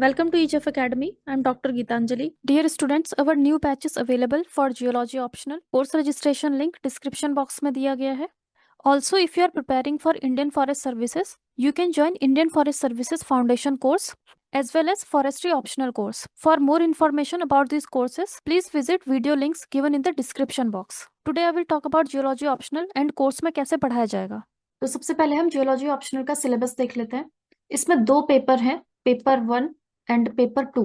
Welcome to EGF Academy. I'm Dr. Geetanjali. Dear students, our new batch is available for Geology optional. Course registration link description box में दिया गया है. Also, if you are preparing for Indian Forest Services, you can join Indian Forest Services Foundation course as well as Forestry optional course. For more information about these courses, please visit video links given in the description box. Today I will talk about Geology optional and course में कैसे पढ़ाया जाएगा. तो सबसे पहले हम Geology optional का syllabus देख लेते हैं. इसमें दो पेपर हैं, पेपर 1 एंड पेपर 2.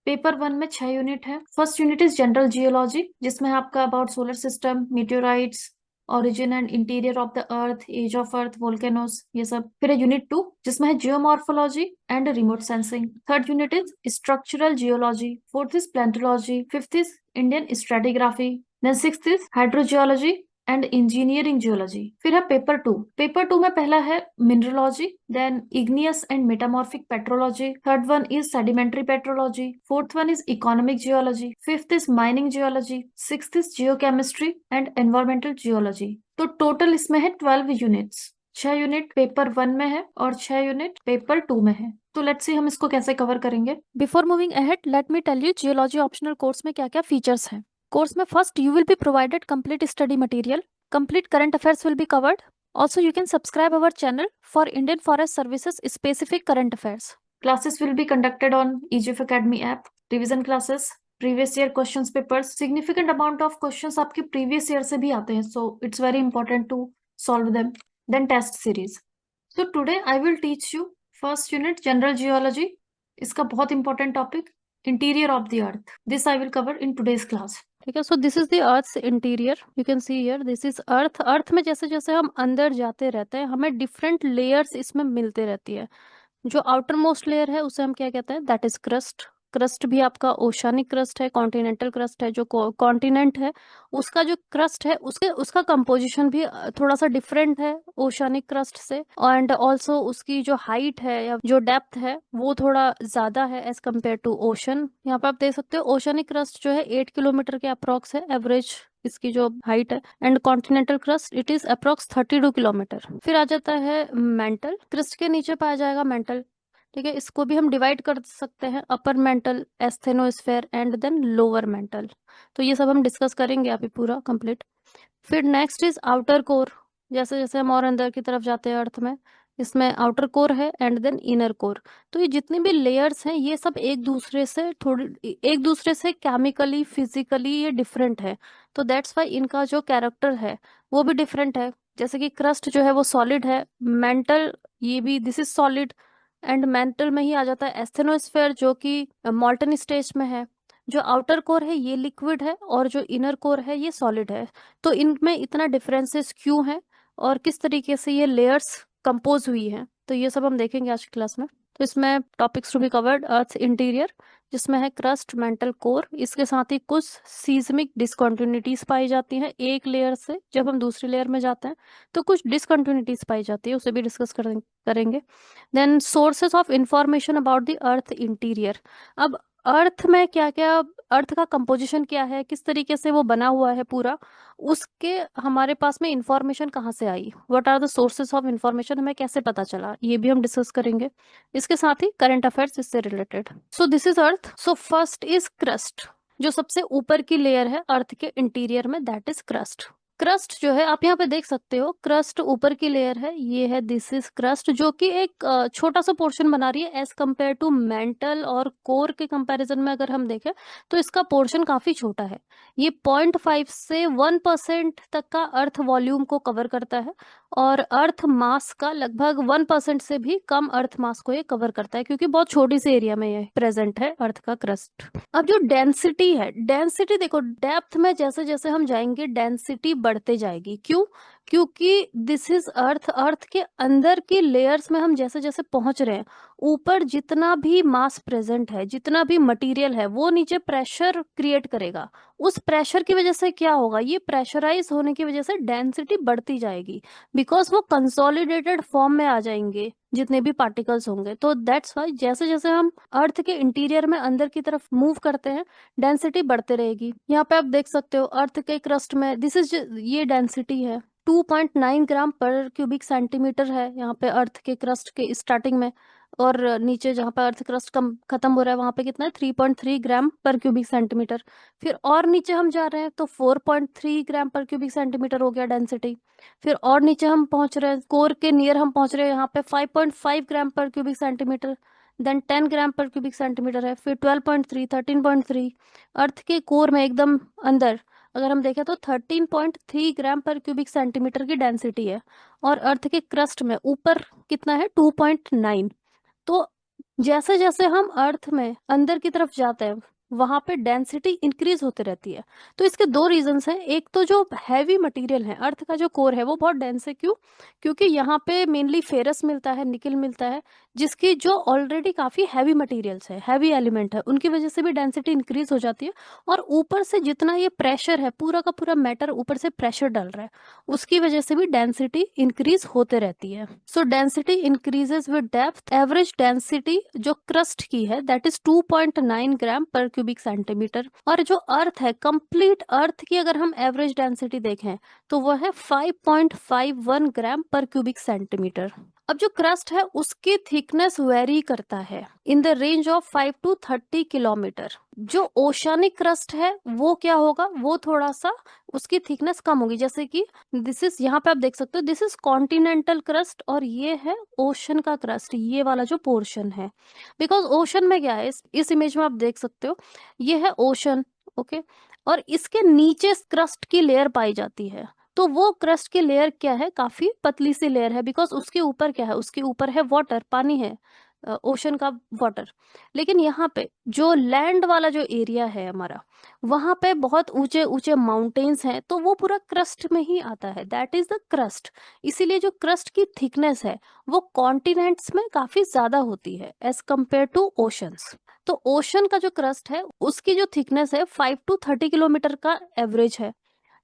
पेपर 1 में 6 यूनिट है. First unit is general geology, जिसमें आपका about solar system, meteorites, origin and interior of the earth, age of earth, volcanoes, ये सब. फिर है यूनिट 2, जिसमें है geomorphology and remote sensing. Third unit is structural geology. Fourth is palaeontology. Fifth is Indian stratigraphy. Then sixth is hydrogeology and engineering geology. फिर है paper 2. Paper 2 में पहला है mineralogy, then igneous and metamorphic petrology. Third one is sedimentary petrology. Fourth one is economic geology. Fifth is mining geology. Sixth is geochemistry and environmental geology. तो total इसमें है 12 units. 6 unit paper 1 में है और 6 unit paper 2 में है. तो let's see हम इसको कैसे कवर करेंगे. Before moving ahead, let me tell you geology optional course में क्या क्या फीचर्स हैं. कोर्स में first you will be provided complete study material, complete current affairs will be covered. Also you can subscribe our channel for Indian Forest Services specific current affairs. Classes will be conducted on EGF Academy app. Revision classes, previous year questions papers, significant amount of questions आपके previous year से भी आते हैं, so it's very important to solve them. Then test series. So today I will teach you first unit general geology. इसका बहुत important topic interior of the earth. This I will cover in today's class. ठीक है. So this is the earth's interior. You can see here this is earth. Earth में जैसे जैसे हम अंदर जाते रहते हैं हमें डिफरेंट लेयर्स इसमें मिलते रहती है. जो आउटर मोस्ट लेयर है उसे हम क्या कहते हैं, दैट इज क्रस्ट. क्रस्ट भी आपका ओशानिक क्रस्ट है, कॉन्टिनेंटल क्रस्ट है. जो कॉन्टिनेंट है उसका जो क्रस्ट है उसका कंपोजिशन भी थोड़ा सा डिफरेंट है ओशानिक क्रस्ट से. एंड ऑल्सो उसकी जो हाइट है या जो डेप्थ है वो थोड़ा ज्यादा है एज कम्पेयर टू ओशन. यहाँ पे आप देख सकते हो ओशानिक क्रस्ट जो है 8 किलोमीटर के अप्रॉक्स है एवरेज इसकी जो हाइट है. And continental crust it is approx 32 kilometre. फिर आ जाता है मेंटल. क्रस्ट के नीचे पाया जाएगा मेंटल. ठीक है. इसको भी हम डिवाइड कर सकते हैं upper mantle, asthenosphere and then lower mantle. तो ये सब हम डिस्कस करेंगे अभी पूरा कंप्लीट. फिर नेक्स्ट इज आउटर कोर. जैसे जैसे हम और अंदर की तरफ जाते हैं अर्थ में, इसमें आउटर कोर है एंड देन इनर कोर. तो ये जितने भी लेयर्स हैं ये सब एक दूसरे से केमिकली फिजिकली ये डिफरेंट है. तो दैट्स वाई इनका जो कैरेक्टर है वो भी डिफरेंट है. जैसे कि क्रस्ट जो है वो सॉलिड है, मेंटल ये भी this is solid, and mental में ही आ जाता है एस्थेनोस्फेयर जो कि मॉल्टन स्टेज में है. जो आउटर कोर है ये लिक्विड है और जो इनर कोर है ये सॉलिड है. तो इनमें इतना डिफरेंसेस क्यों है और किस तरीके से ये लेयर्स कंपोज हुई हैं, तो ये सब हम देखेंगे आज की क्लास में. तो इसमें topics to be covered earth interior, जिसमें है क्रस्ट, मेंटल, कोर. इसके साथ ही कुछ सीज्मिक डिसकंटिन्यूटीज पाई जाती हैं एक लेयर से. जब हम दूसरी लेयर में जाते हैं तो कुछ डिसकंटिन्यूटीज पाई जाती है, उसे भी डिस्कस करेंगे. Then sources of information about the earth interior. अब अर्थ में क्या क्या, अर्थ का कंपोजिशन क्या है, किस तरीके से वो बना हुआ है पूरा, उसके हमारे पास में इंफॉर्मेशन कहाँ से आई, what are the sources of information, हमें कैसे पता चला, ये भी हम डिस्कस करेंगे. इसके साथ ही करंट अफेयर्स इससे related. So this is earth. So first is crust. जो सबसे ऊपर की लेयर है अर्थ के इंटीरियर में, दैट इज क्रस्ट. क्रस्ट जो है आप यहाँ पे देख सकते हो, क्रस्ट ऊपर की लेयर है, ये है दिस इज क्रस्ट, जो कि एक छोटा सा पोर्शन बना रही है एज कम्पेयर टू मेंटल और कोर के कंपैरिजन में. अगर हम देखें तो इसका पोर्शन काफी छोटा है. ये 0.5 से 1% तक का अर्थ वॉल्यूम को कवर करता है और अर्थ मास का लगभग 1% से भी कम अर्थ मास को ये कवर करता है, क्योंकि बहुत छोटी सी एरिया में ये प्रेजेंट है अर्थ का क्रस्ट. अब जो डेंसिटी है, डेंसिटी देखो, डेप्थ में जैसे जैसे हम जाएंगे डेंसिटी बढ़ते जाएगी. क्यों? क्योंकि दिस इज अर्थ. अर्थ के अंदर की लेयर्स में हम जैसे जैसे पहुंच रहे हैं, ऊपर जितना भी मास प्रेजेंट है, जितना भी मटेरियल है, वो नीचे प्रेशर क्रिएट करेगा. उस प्रेशर की वजह से क्या होगा, ये प्रेशराइज होने की वजह से डेंसिटी बढ़ती जाएगी, बिकॉज वो कंसोलिडेटेड फॉर्म में आ जाएंगे जितने भी पार्टिकल्स होंगे. तो दैट्स वाई जैसे जैसे हम अर्थ के इंटीरियर में अंदर की तरफ मूव करते हैं डेंसिटी बढ़ते रहेगी. यहाँ पे आप देख सकते हो अर्थ के क्रस्ट में दिस इज, ये डेंसिटी है 2.9 ग्राम पर क्यूबिक सेंटीमीटर है यहाँ पे अर्थ के क्रस्ट के स्टार्टिंग में. और नीचे जहाँ पे अर्थ क्रस्ट कम खत्म हो रहा है वहां पे कितना है 3.3 ग्राम पर क्यूबिक सेंटीमीटर। फिर और नीचे हम जा रहे हैं तो 4.3 ग्राम पर क्यूबिक सेंटीमीटर हो गया डेंसिटी। फिर और नीचे हम पहुंच रहे हैं, कोर के नियर हम पहुंच रहे हैं, यहाँ पे 5.5 ग्राम पर क्यूबिक सेंटीमीटर, देन 10 ग्राम पर क्यूबिक सेंटीमीटर है, फिर 12.3, 13.3। अर्थ के कोर में एकदम अंदर अगर हम देखें तो 13.3 ग्राम पर क्यूबिक सेंटीमीटर की डेंसिटी है। और अर्थ के क्रस्ट में ऊपर कितना है 2.9। तो जैसे जैसे हम अर्थ में अंदर की तरफ जाते हैं वहां पे डेंसिटी इंक्रीज होते रहती है। तो इसके दो रीजंस हैं। एक तो जो हैवी मटेरियल है, अर्थ का जो कोर है वो बहुत डेंस है। क्यों? क्योंकि यहाँ पे मेनली फेरस मिलता है, निकल मिलता है, जिसकी जो ऑलरेडी काफी हैवी मटेरियल्स है, हैवी एलिमेंट है, उनकी वजह से भी डेंसिटी इंक्रीज हो जाती है। और ऊपर से जितना ये प्रेशर है, पूरा का पूरा मैटर ऊपर से प्रेशर डाल रहा है, उसकी वजह से भी डेंसिटी इंक्रीज होते रहती है। सो density increases with depth. Average density जो क्रस्ट की है दैट इज 2.9 ग्राम पर क्यूबिक सेंटीमीटर। और जो अर्थ है, कंप्लीट अर्थ की अगर हम एवरेज डेंसिटी देखें तो वो है 5.51 ग्राम पर क्यूबिक सेंटीमीटर। अब जो क्रस्ट है उसकी थिकनेस वेरी करता है in the range of 5 to 30 kilometre. जो ओशानिक क्रस्ट है वो क्या होगा, वो थोड़ा सा उसकी थिकनेस कम होगी। जैसे कि दिस इज, यहाँ पे आप देख सकते हो, दिस इज कॉन्टिनेंटल क्रस्ट और ये है ओशन का क्रस्ट, ये वाला जो पोर्शन है। बिकॉज ओशन में क्या है, इस इमेज में आप देख सकते हो, ये है ओशन, ओके। और इसके नीचे क्रस्ट की लेयर पाई जाती है। तो वो क्रस्ट की लेयर क्या है, काफी पतली सी लेयर है, बिकॉज उसके ऊपर क्या है, उसके ऊपर है वाटर, पानी है, ओशन का वाटर। लेकिन यहाँ पे जो लैंड वाला जो एरिया है हमारा, वहां पे बहुत ऊंचे ऊंचे माउंटेन्स हैं, तो वो पूरा क्रस्ट में ही आता है, दैट इज द क्रस्ट। इसीलिए जो क्रस्ट की थिकनेस है वो कॉन्टिनेंट्स में काफी ज्यादा होती है एज कंपेयर टू ओशंस। तो ओशन का जो क्रस्ट है उसकी जो थिकनेस है 5 to 30 किलोमीटर का एवरेज है।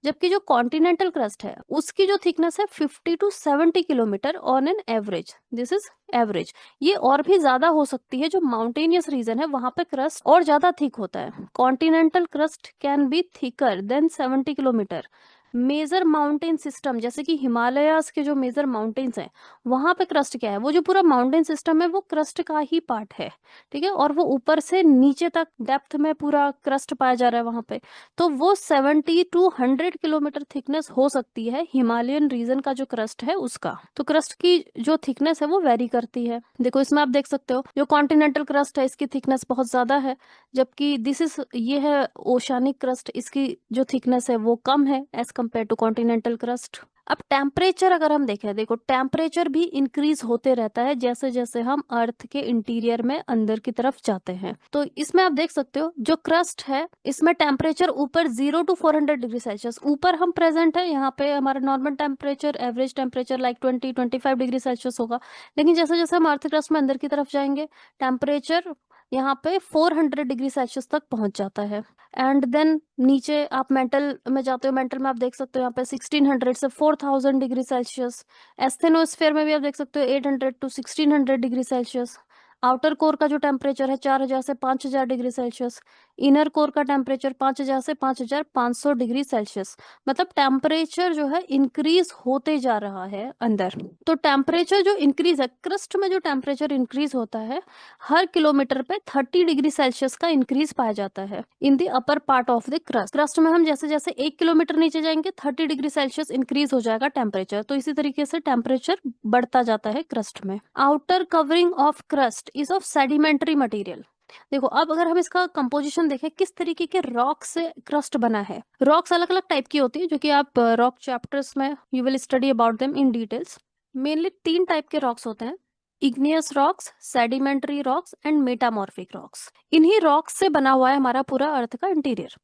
जबकि जो कॉन्टिनेंटल क्रस्ट है उसकी जो थिकनेस है 50 to 70 kilometre on an average. This is average. ये और भी ज्यादा हो सकती है, जो माउंटेनियस रीजन है वहां पे क्रस्ट और ज्यादा थिक होता है। Continental crust can be thicker than 70 kilometre. Major mountain system जैसे कि हिमालयास के जो मेजर माउंटेन्स हैं वहां पे क्रस्ट क्या है, वो जो पूरा माउंटेन सिस्टम है वो क्रस्ट का ही पार्ट है, ठीक है। और वो ऊपर से नीचे तक डेप्थ में पूरा क्रस्ट पाया जा रहा है वहां पे। तो वो 70 to 100 किलोमीटर थिकनेस हो सकती है हिमालयन रीजन का जो क्रस्ट है उसका। तो क्रस्ट की जो थिकनेस है वो वेरी करती है। देखो इसमें आप देख सकते हो, जो कॉन्टिनेंटल क्रस्ट है इसकी थिकनेस बहुत ज्यादा है, जबकि दिस इज, ये है ओशानिक क्रस्ट, इसकी जो थिकनेस है वो कम है as compare to continental crust. अब टेम्परेचर अगर हम देखें, देखो टेम्परेचर भी इंक्रीज होते रहता है जैसे जैसे हम अर्थ के इंटीरियर में अंदर की तरफ जाते हैं। तो इसमें आप देख सकते हो जो क्रस्ट है इसमें टेम्परेचर ऊपर 0 to 400 डिग्री सेल्सियस ऊपर हम प्रेजेंट है। यहाँ पे हमारा normal temperature, average temperature like 20-25 degree Celsius होगा। लेकिन जैसे जैसे हम अर्थ क्रस्ट में अंदर की तरफ जाएंगे टेम्परेचर यहाँ पे 400 डिग्री सेल्सियस तक पहुंच जाता है। एंड देन नीचे आप मेंटल में जाते हो, मेंटल में आप देख सकते हो यहाँ पे 1600 से 4000 डिग्री सेल्सियस। एस्थेनोस्फेयर में भी आप देख सकते हो 800 to 1600 degree Celsius. Outer core का जो टेम्परेचर है 4000 से 5000 डिग्री सेल्सियस। इनर कोर का टेम्परेचर 5000 से 5500 डिग्री सेल्सियस। मतलब टेम्परेचर जो है इंक्रीज होते जा रहा है अंदर। तो टेम्परेचर जो इंक्रीज है, क्रस्ट में जो टेम्परेचर इंक्रीज होता है हर किलोमीटर पे 30 डिग्री सेल्सियस का इंक्रीज पाया जाता है in the upper part of the crust. Crust में हम जैसे जैसे 1 किलोमीटर नीचे जाएंगे 30 डिग्री सेल्सियस इंक्रीज हो जाएगा टेम्परेचर। तो इसी तरीके से टेम्परेचर बढ़ता जाता है क्रस्ट में। Outer covering of crust is of sedimentary material. देखो अब अगर हम इसका कंपोजिशन देखें, किस तरीके के रॉक से क्रस्ट बना है। रॉक्स अलग अलग टाइप की होती है जो कि आप रॉक चैप्टर्स में you will study about them in details. Mainly 3 type के रॉक्स होते हैं, igneous rocks, sedimentary rocks and metamorphic rocks. इन्हीं रॉक्स से बना हुआ है हमारा पूरा अर्थ का इंटीरियर।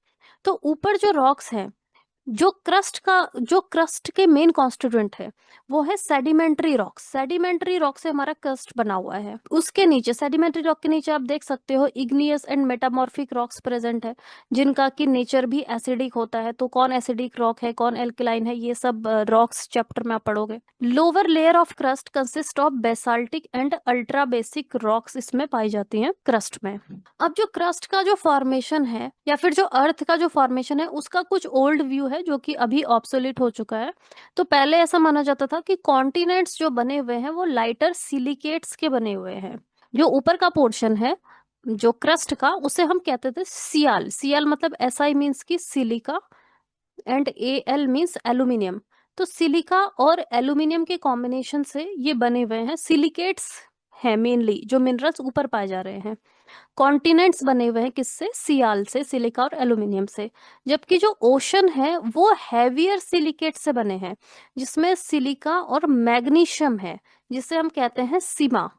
तो ऊपर जो रॉक्स हैं, जो क्रस्ट के मेन कॉन्स्टिट्यूएंट है वो है सेडिमेंट्री रॉक्स। सेडिमेंट्री रॉक से हमारा क्रस्ट बना हुआ है। उसके नीचे, सेडिमेंट्री रॉक के नीचे आप देख सकते हो igneous and metamorphic rocks present है, जिनका की नेचर भी एसिडिक होता है। तो कौन एसिडिक रॉक है, कौन एल्कलाइन है, ये सब रॉक्स चैप्टर में आप पढ़ोगे। Lower layer of crust consist of basaltic and ultra basic rocks इसमें पाई जाती हैं क्रस्ट में। अब जो क्रस्ट का जो फॉर्मेशन है या फिर जो अर्थ का जो फॉर्मेशन है उसका कुछ ओल्ड व्यू है जो कि अभी ऑब्सोलीट हो चुका है। तो पहले ऐसा माना जाता था कि कॉन्टिनेंट्स जो बने हुए हैं वो लाइटर सिलिकेट्स के बने हुए हैं। जो ऊपर का पोर्शन है जो क्रस्ट का, उसे हम कहते थे सियाल। सियाल मतलब SI मीन्स की silica and AL means aluminium. तो सिलिका और एल्यूमिनियम के कॉम्बिनेशन से ये बने हुए हैं सिलिकेट्स हैं मेनली, जो मिनरल्स ऊपर पाए जा रहे हैं। कॉन्टिनेंट्स बने हुए हैं किससे? सियाल से, सिलिका और एल्यूमिनियम से। जबकि जो ओशन है वो हैवियर सिलिकेट से बने हैं, जिसमें सिलिका और मैग्नीशियम है, जिसे हम कहते हैं सीमा।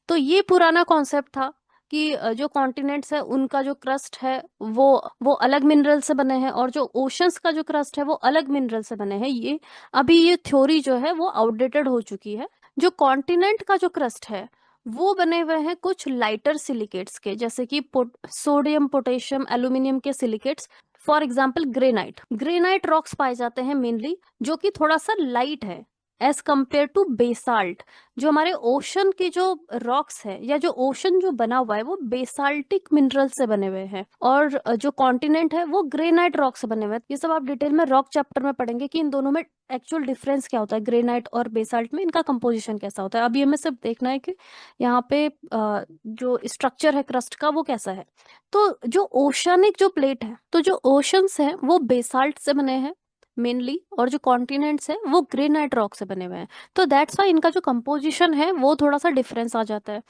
तो ये पुराना कॉन्सेप्ट था कि जो कॉन्टिनेंट्स है उनका जो क्रस्ट है वो अलग मिनरल से बने हैं, और जो ओशंस का जो क्रस्ट है वो अलग मिनरल से बने हैं। ये अभी ये थ्योरी जो है वो आउटडेटेड हो चुकी है। जो कॉन्टिनेंट का जो क्रस्ट है वो बने हुए हैं कुछ लाइटर सिलिकेट्स के, जैसे कि सोडियम, पोटेशियम, एल्यूमिनियम के silicates. For example granite. Granite rocks पाए जाते हैं मेनली, जो कि थोड़ा सा लाइट है एज कंपेयर टू बेसाल्ट। जो हमारे ओशन के जो रॉक्स है या जो ओशन जो बना हुआ है वो बेसाल्टिक मिनरल से बने हुए हैं, और जो कॉन्टिनेंट है वो ग्रेनाइट रॉक से बने हुए हैं। ये सब आप डिटेल में रॉक चैप्टर में पढ़ेंगे कि इन दोनों में एक्चुअल डिफरेंस क्या होता है, ग्रेनाइट और बेसाल्ट में इनका कंपोजिशन कैसा होता है। अभी हमें सिर्फ देखना है कि यहाँ पे जो स्ट्रक्चर है क्रस्ट का वो कैसा है। तो जो ओशनिक जो प्लेट है, तो जो ओशंस है वो बेसाल्ट से बने हैं मेनली, और जो कॉन्टिनेंट्स है वो ग्रेनाइट रॉक से बने हुए हैं। तो दैट्स वाई इनका जो कंपोजिशन है वो थोड़ा सा डिफरेंस आ जाता है।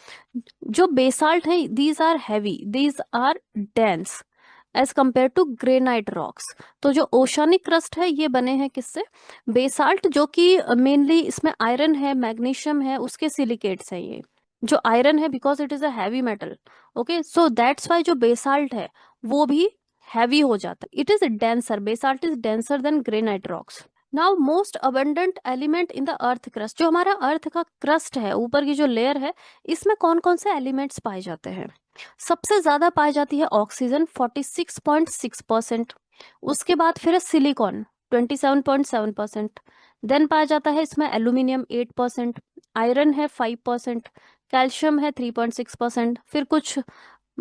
जो बेसाल्ट है these are heavy, these are dense as compare to granite rocks. तो जो ओशानिक क्रस्ट है ये बने हैं किससे? बेसाल्ट, जो कि मेनली इसमें आयरन है, मैग्नीशियम है, उसके सिलिकेट्स है ये। जो आयरन है because it is a heavy metal, okay, so that's why जो बेसाल्ट है वो भी हैवी हो जाता है। It is denser, basalt is denser then granite rocks. Now most abundant element in the earth crust. जो हमारा अर्थ का क्रस्ट है, ऊपर की जो लेयर है, इसमें कौन कौन से एलिमेंट्स पाए जाते हैं? सबसे ज्यादा पाई जाती है ऑक्सीजन 46.6%। उसके बाद फिर है सिलिकॉन 27.7%। देन पाया जाता है इसमें एल्यूमिनियम 8%, आयरन है 5%, कैल्शियम है 3.6%, फिर कुछ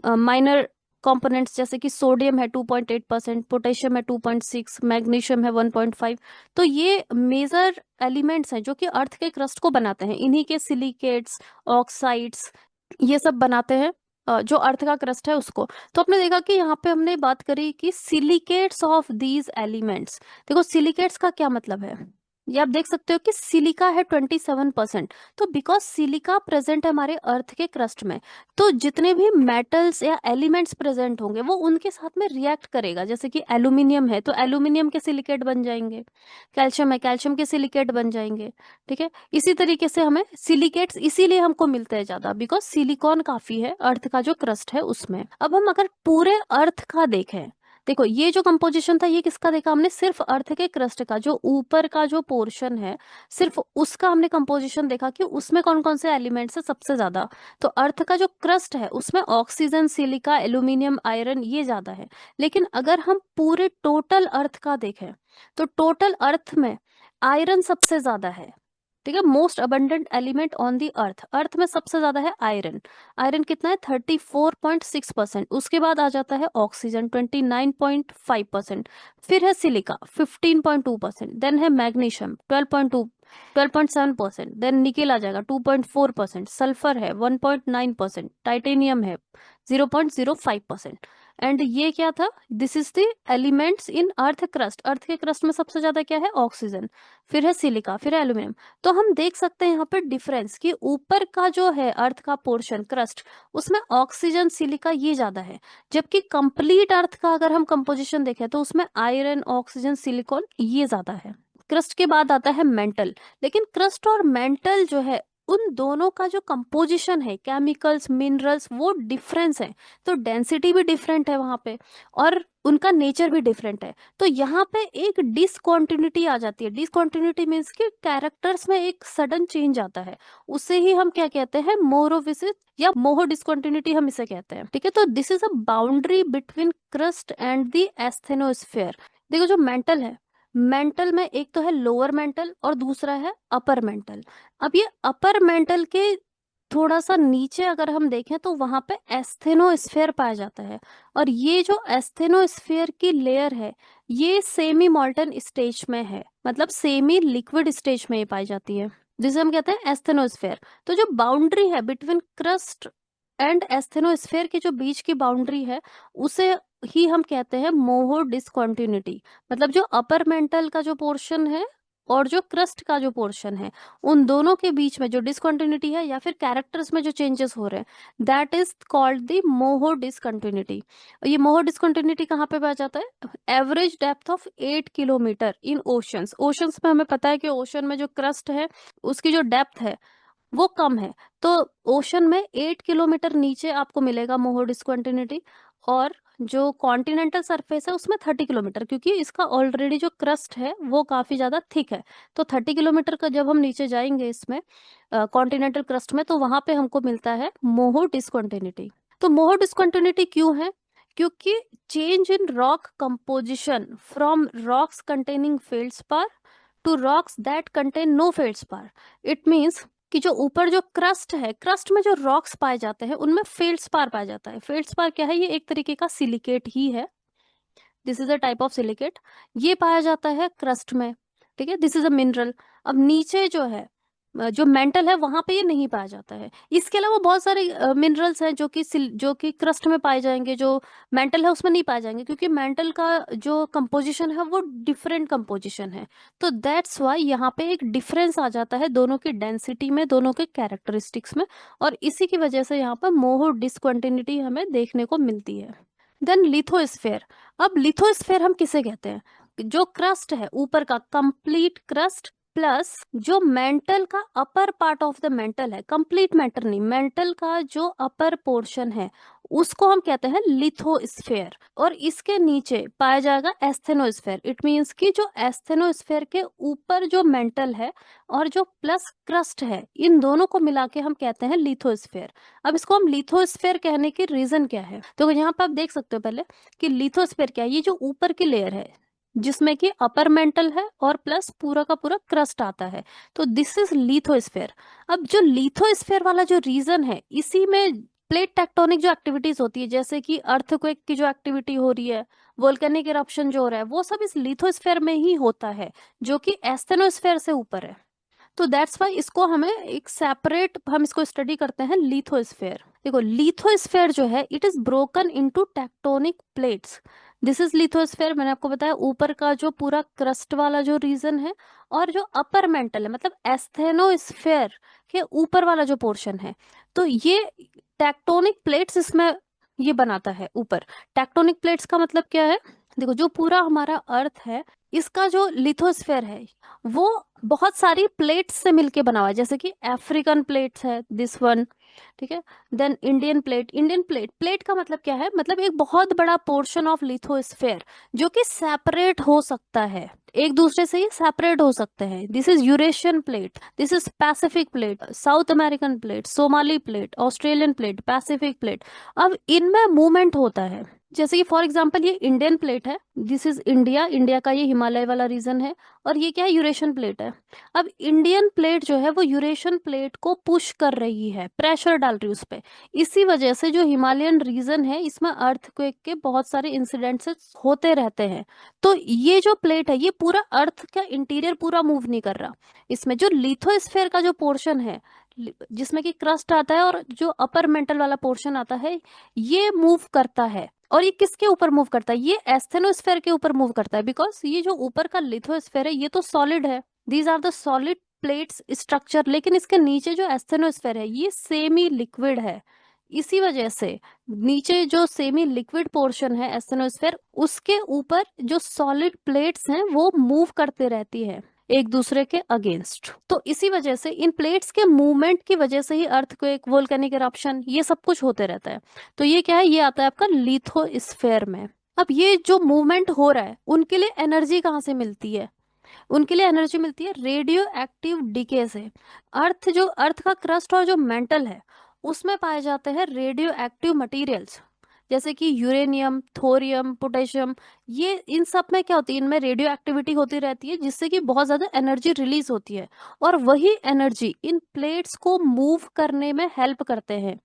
माइनर कंपोनेंट्स जैसे कि सोडियम है 2.8%, पोटेशियम है 2.6, मैग्नीशियम है 1.5। तो ये मेजर एलिमेंट्स हैं जो कि अर्थ के क्रस्ट को बनाते हैं। इन्हीं के सिलिकेट्स, ऑक्साइड्स, ये सब बनाते हैं जो अर्थ का क्रस्ट है उसको। तो आपने देखा कि यहाँ पे हमने बात करी कि सिलिकेट्स ऑफ दीज एलिमेंट्स। देखो सिलिकेट्स का क्या मतलब है, ये आप देख सकते हो कि सिलिका है 27%। तो बिकॉज सिलिका प्रेजेंट है हमारे अर्थ के क्रस्ट में, तो जितने भी मेटल्स या एलिमेंट्स प्रेजेंट होंगे वो उनके साथ में रिएक्ट करेगा। जैसे कि एल्यूमिनियम है तो एल्यूमिनियम के सिलिकेट बन जाएंगे, कैल्शियम है, कैल्शियम के सिलिकेट बन जाएंगे। ठीक है, इसी तरीके से हमें सिलिकेट्स इसीलिए हमको मिलते हैं ज्यादा, बिकॉज सिलिकॉन काफी है अर्थ का जो क्रस्ट है उसमें। अब हम अगर पूरे अर्थ का देखें, देखो ये जो कंपोजिशन था ये किसका देखा हमने? सिर्फ अर्थ के क्रस्ट का, जो ऊपर का जो पोर्शन है सिर्फ उसका हमने कंपोजिशन देखा कि उसमें कौन कौन से एलिमेंट्स है सबसे ज्यादा। तो अर्थ का जो क्रस्ट है उसमें ऑक्सीजन, सिलिका, एल्यूमिनियम, आयरन ये ज्यादा है। लेकिन अगर हम पूरे टोटल अर्थ का देखें तो टोटल अर्थ में आयरन सबसे ज्यादा है। ठीक है, most abundant element on the earth, earth में सबसे ज्यादा है आयरन। आयरन कितना है? 34.6%। उसके बाद आ जाता है ऑक्सीजन 29.5%, फिर है सिलिका 15.2%, देन है मैग्नीशियम 12.7%, देन निकेल आ जाएगा 2.4%, सल्फर है 1.9%, टाइटेनियम है 0.05%। एंड ये क्या था? This is the elements in earth crust. Earth के क्रस्ट में सबसे ज्यादा क्या है? ऑक्सीजन, फिर है सिलिका, फिर है एल्यूमिनियम। तो हम देख सकते हैं यहाँ पे डिफरेंस कि ऊपर का जो है अर्थ का पोर्शन क्रस्ट, उसमें ऑक्सीजन, सिलिका ये ज्यादा है। जबकि कंप्लीट अर्थ का अगर हम कंपोजिशन देखें तो उसमें आयरन, ऑक्सीजन, सिलिकॉन ये ज्यादा है। क्रस्ट के बाद आता है मेंटल। लेकिन क्रस्ट और मेंटल जो है उन दोनों का जो कंपोजिशन है, केमिकल्स, मिनरल्स, वो डिफरेंस है। तो डेंसिटी भी डिफरेंट है वहां पे, और उनका नेचर भी डिफरेंट है। तो यहाँ पे एक डिसकॉन्टिन्यूटी आ जाती है। डिसकॉन्टिन्यूटी मीन्स कि कैरेक्टर्स में एक सडन चेंज आता है, उसे ही हम क्या कहते हैं? मोरोविसिस या मोहो डिसकॉन्टिन्यूटी हम इसे कहते हैं। ठीक है, तो this is a boundary between crust and the asthenosphere. देखो जो मेंटल है, मेंटल में एक तो है लोअर मेंटल और दूसरा है अपर मेंटल। अब ये अपर मेंटल के थोड़ा सा नीचे अगर हम देखें तो वहां पे एस्थेनोस्फेयर पाया जाता है, और ये जो एस्थेनोस्फेयर की लेयर है ये सेमी मॉल्टन स्टेज में है, मतलब सेमी लिक्विड स्टेज में ये पाई जाती है, जिसे हम कहते हैं एस्थेनोस्फेयर। तो जो बाउंड्री है बिटवीन क्रस्ट एंड एस्थेनोस्फेयर के जो बीच की बाउंड्री है उसे ही हम कहते हैं मोहो डिसकंटिन्यूटी। मतलब जो अपर मेंटल का जो पोर्शन है और जो क्रस्ट का जो पोर्शन है, उन दोनों के बीच में जो डिसकंटिन्यूटी है या फिर कैरेक्टर्स में जो चेंजेस हो रहे हैं, that is called the Moho discontinuity. ये मोहो डिसकंटिन्यूटी कहाँ पे पाया जाता है? Average depth of 8 kilometre in oceans. Oceans में हमें पता है कि ओशन में जो क्रस्ट है उसकी जो डेप्थ है वो कम है, तो ओशन में 8 किलोमीटर नीचे आपको मिलेगा मोहो डिसकंटिन्यूटी। और जो कॉन्टिनेंटल सरफेस है उसमें 30 किलोमीटर, क्योंकि इसका ऑलरेडी जो क्रस्ट है वो काफी ज्यादा थिक है। तो 30 किलोमीटर का जब हम नीचे जाएंगे इसमें कॉन्टिनेंटल क्रस्ट में, तो वहां पे हमको मिलता है मोहो डिसकंटिन्यूटी। तो मोहो डिसकंटिन्यूटी क्यों है? क्योंकि change in rock composition from rocks containing feldspar to rocks that contain no feldspar. It means कि जो ऊपर जो क्रस्ट है, क्रस्ट में जो रॉक्स पाए जाते हैं उनमें फेल्डस्पार पाया जाता है। फेल्डस्पार क्या है? ये एक तरीके का सिलिकेट ही है। This is a type of silicate. ये पाया जाता है क्रस्ट में, ठीक है। This is a mineral. अब नीचे जो है जो मेंटल है वहां पे ये नहीं पाया जाता है। इसके अलावा बहुत सारे मिनरल्स हैं जो कि क्रस्ट में पाए जाएंगे, जो मेंटल है उसमें नहीं पाए जाएंगे, क्योंकि मेंटल का जो कंपोजिशन है वो डिफरेंट कंपोजिशन है। तो दैट्स वाई यहाँ पे एक डिफरेंस आ जाता है दोनों की डेंसिटी में, दोनों के कैरेक्टरिस्टिक्स में, और इसी की वजह से यहाँ पर मोहो डिसकंटिन्यूटी हमें देखने को मिलती है। Then lithosphere. अब लिथोस्फेयर हम किसे कहते हैं? जो क्रस्ट है ऊपर का कंप्लीट क्रस्ट प्लस जो मेंटल का upper part of the mental है, कंप्लीट मेंटल नहीं, मेंटल का जो अपर पोर्शन है उसको हम कहते हैं लिथोस्फेयर। और इसके नीचे पाया जाएगा एस्थेनोस्फेयर। इट मींस कि जो एस्थेनोस्फेयर के ऊपर जो मेंटल है और जो प्लस क्रस्ट है, इन दोनों को मिला के हम कहते हैं लिथोस्फेयर। अब इसको हम लिथोस्फेयर कहने की रीजन क्या है? तो यहाँ पर आप देख सकते हो पहले कि लिथोस्फेयर क्या है। ये जो ऊपर की लेयर है जिसमें कि अपर मेंटल है और प्लस पूरा का पूरा क्रस्ट आता है, तो दिस इज लिथोस्फेयर। अब जो लिथोस्फेयर वाला जो रीजन है, इसी में प्लेट टेक्टोनिक जो एक्टिविटीज होती है, जैसे कि अर्थक्वेक की जो एक्टिविटी हो रही है, वोल्केनिक इरप्शन जो हो रहा है, वो सब इस लिथोस्फेयर में ही होता है, जो कि एस्थेनोस्फेयर से ऊपर है। तो दैट्स वाई इसको हमें एक सेपरेट, हम इसको स्टडी करते हैं लिथोस्फेयर। देखो लिथोस्फेयर जो है it is broken into tectonic plates. This is lithosphere. मैंने आपको बताया ऊपर का जो पूरा क्रस्ट वाला जो रीजन है और जो अपर मेंटल है, मतलब एस्थेनोस्फेयर के ऊपर वाला जो पोर्शन है, तो ये टेक्टोनिक प्लेट्स इसमें ये बनाता है ऊपर। टेक्टोनिक प्लेट्स का मतलब क्या है? देखो जो पूरा हमारा अर्थ है, इसका जो लिथोस्फेयर है वो बहुत सारी प्लेट्स से मिलके बना हुआ है, जैसे कि अफ्रीकन प्लेट्स है दिस वन, ठीक है। Then Indian plate. Indian plate, plate का मतलब क्या है? मतलब एक बहुत बड़ा पोर्शन ऑफ लिथोस्फेयर जो कि सेपरेट हो सकता है, एक दूसरे से ही सेपरेट हो सकते हैं। This is Eurasian plate, this is Pacific plate, south American plate, Somali plate, Australian plate, Pacific plate. अब इनमें मूवमेंट होता है, जैसे कि फॉर एग्जांपल ये इंडियन प्लेट है, दिस इज इंडिया, इंडिया का ये हिमालय वाला रीजन है, और ये क्या है? यूरेशियन प्लेट है। अब इंडियन प्लेट जो है वो यूरेशियन प्लेट को पुश कर रही है, प्रेशर डाल रही है उस पे। इसी वजह से जो हिमालयन रीजन है इसमें अर्थक्वेक के बहुत सारे इंसिडेंट्स होते रहते हैं। तो ये जो प्लेट है ये पूरा अर्थ का इंटीरियर पूरा मूव नहीं कर रहा। इसमें जो लिथोस्फेयर का जो पोर्शन है, जिसमें कि क्रस्ट आता है और जो अपर मेंटल वाला पोर्शन आता है, ये मूव करता है। और ये किसके ऊपर मूव करता है? ये एस्थेनोस्फेयर के ऊपर मूव करता है, बिकॉज ये जो ऊपर का लिथोस्फेयर है ये तो सॉलिड है, these are the solid plates structure. लेकिन इसके नीचे जो एस्थेनोस्फेयर है ये सेमी लिक्विड है। इसी वजह से नीचे जो सेमी लिक्विड पोर्शन है एस्थेनोस्फेयर, उसके ऊपर जो सॉलिड प्लेट्स हैं वो मूव करते रहती है एक दूसरे के अगेंस्ट। तो इसी वजह से इन प्लेट्स के मूवमेंट की वजह से ही अर्थक्वेक, वोल्केनिक इरप्शन, ये सब कुछ होते रहता है। तो ये क्या है? ये आता है आपका लिथोस्फेयर में। अब ये जो मूवमेंट हो रहा है उनके लिए एनर्जी कहाँ से मिलती है? उनके लिए एनर्जी मिलती है रेडियो एक्टिव डीके से। अर्थ का क्रस्ट और जो मेंटल है उसमें पाए जाते हैं रेडियो एक्टिव मटीरियल्स, जैसे कि यूरेनियम, थोरियम, पोटेशियम। ये इन सब में क्या होती है? इनमें रेडियो एक्टिविटी होती रहती है, जिससे कि बहुत ज्यादा एनर्जी रिलीज होती है, और वही एनर्जी इन प्लेट्स को मूव करने में हेल्प करते हैं।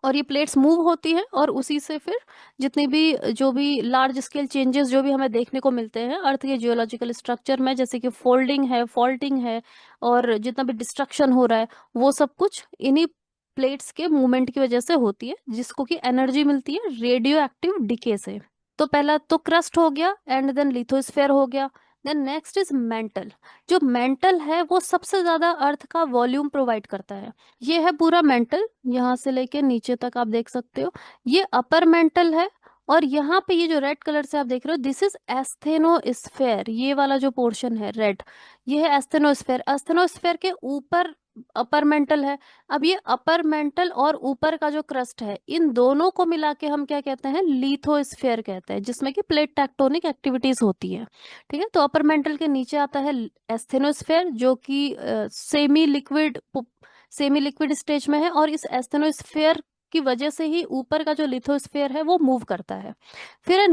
और ये प्लेट्स मूव होती हैं और उसी से फिर जितनी भी जो भी लार्ज स्केल चेंजेस जो भी हमें देखने को मिलते हैं अर्थ के जियोलॉजिकल स्ट्रक्चर में, जैसे कि फोल्डिंग है, फॉल्टिंग है, और जितना भी डिस्ट्रक्शन हो रहा है, वो सब कुछ इन्हीं प्लेट्स के मूवमेंट की वजह से होती है, जिसको कि एनर्जी मिलती है रेडियो एक्टिव डिके से। तो पहला तो क्रस्ट हो गया एंड देन लिथोस्फेयर हो गया। Then next is mantle. जो मेंटल है वो सबसे ज्यादा अर्थ का वॉल्यूम प्रोवाइड करता है। ये है पूरा मेंटल, यहाँ से लेके नीचे तक आप देख सकते हो। ये अपर मेंटल है। और यहाँ पे ये जो रेड कलर से आप देख रहे हो, दिस इज एस्थेनोस्फेयर। ये वाला जो पोर्शन है रेड, ये है एस्थेनोस्फेयर। एस्थेनोस्फेयर के ऊपर अपर मेंटल है। अब ये अपर मेंटल और ऊपर का जो क्रस्ट है, इन दोनों को मिला के हम क्या कहते हैं, लिथोस्फेयर कहते हैं, जिसमें कि प्लेट टेक्टोनिक एक्टिविटीज होती है। ठीक है, तो अपर मेंटल के नीचे आता है एस्थेनोस्फेयर, जो कि सेमी लिक्विड स्टेज में है, और इस एस्थेनोस्फेयर की वजह से ही ऊपर का जो लिथोस्फेयर है वो मूव करता है। फिर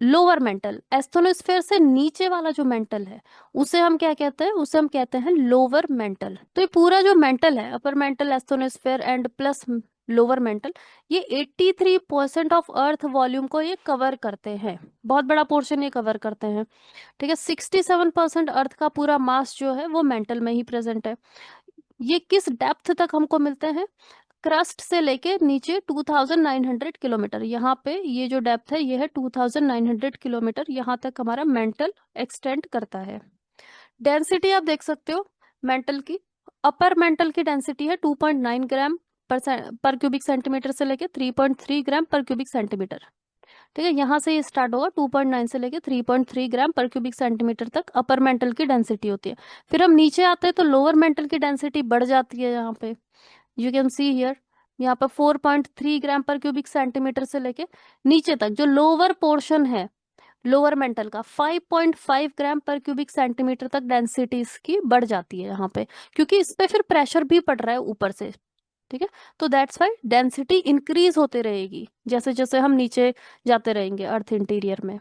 लोअर मेंटल, एस्थेनोस्फेयर से नीचे वाला जो मेंटल है, उसे हम क्या कहते हैं, उसे हम कहते हैं लोअर मेंटल। तो ये पूरा जो मेंटल है, अपर mantle, asthenosphere and plus lower mental, ये 83% ऑफ अर्थ वॉल्यूम को ये कवर करते हैं। बहुत बड़ा पोर्शन ये कवर करते हैं। ठीक है, 67% अर्थ का पूरा मास जो है वो मेंटल में ही प्रेजेंट है। ये किस डेप्थ तक हमको मिलते हैं, क्रस्ट से लेके नीचे 2900 किलोमीटर। यहाँ पे ये जो डेप्थ है ये है 2900 किलोमीटर, यहाँ तक हमारा मेंटल एक्सटेंड करता है। डेंसिटी आप देख सकते हो मेंटल की। अपर मेंटल की डेंसिटी है 2.9 ग्राम पर क्यूबिक सेंटीमीटर से लेके 3.3 ग्राम पर क्यूबिक सेंटीमीटर। ठीक है, यहाँ से ये स्टार्ट होगा, 2.9 से लेके 3.3 ग्राम पर क्यूबिक सेंटीमीटर तक अपर मेंटल की डेंसिटी होती है। फिर हम नीचे आते हैं तो लोअर मेंटल की डेंसिटी बढ़ जाती है। यहाँ पे यू कैन सी हियर, यहाँ पर 4.3 ग्राम पर क्यूबिक सेंटीमीटर से लेके नीचे तक जो लोअर पोर्शन है लोअर मेंटल का, 5.5 ग्राम पर क्यूबिक सेंटीमीटर तक डेंसिटी इसकी बढ़ जाती है यहाँ पे, क्योंकि इस पे फिर प्रेशर भी पड़ रहा है ऊपर से। ठीक है, तो दैट्स वाई डेंसिटी इंक्रीज होते रहेगी जैसे जैसे हम नीचे जाते रहेंगे अर्थ इंटीरियर में।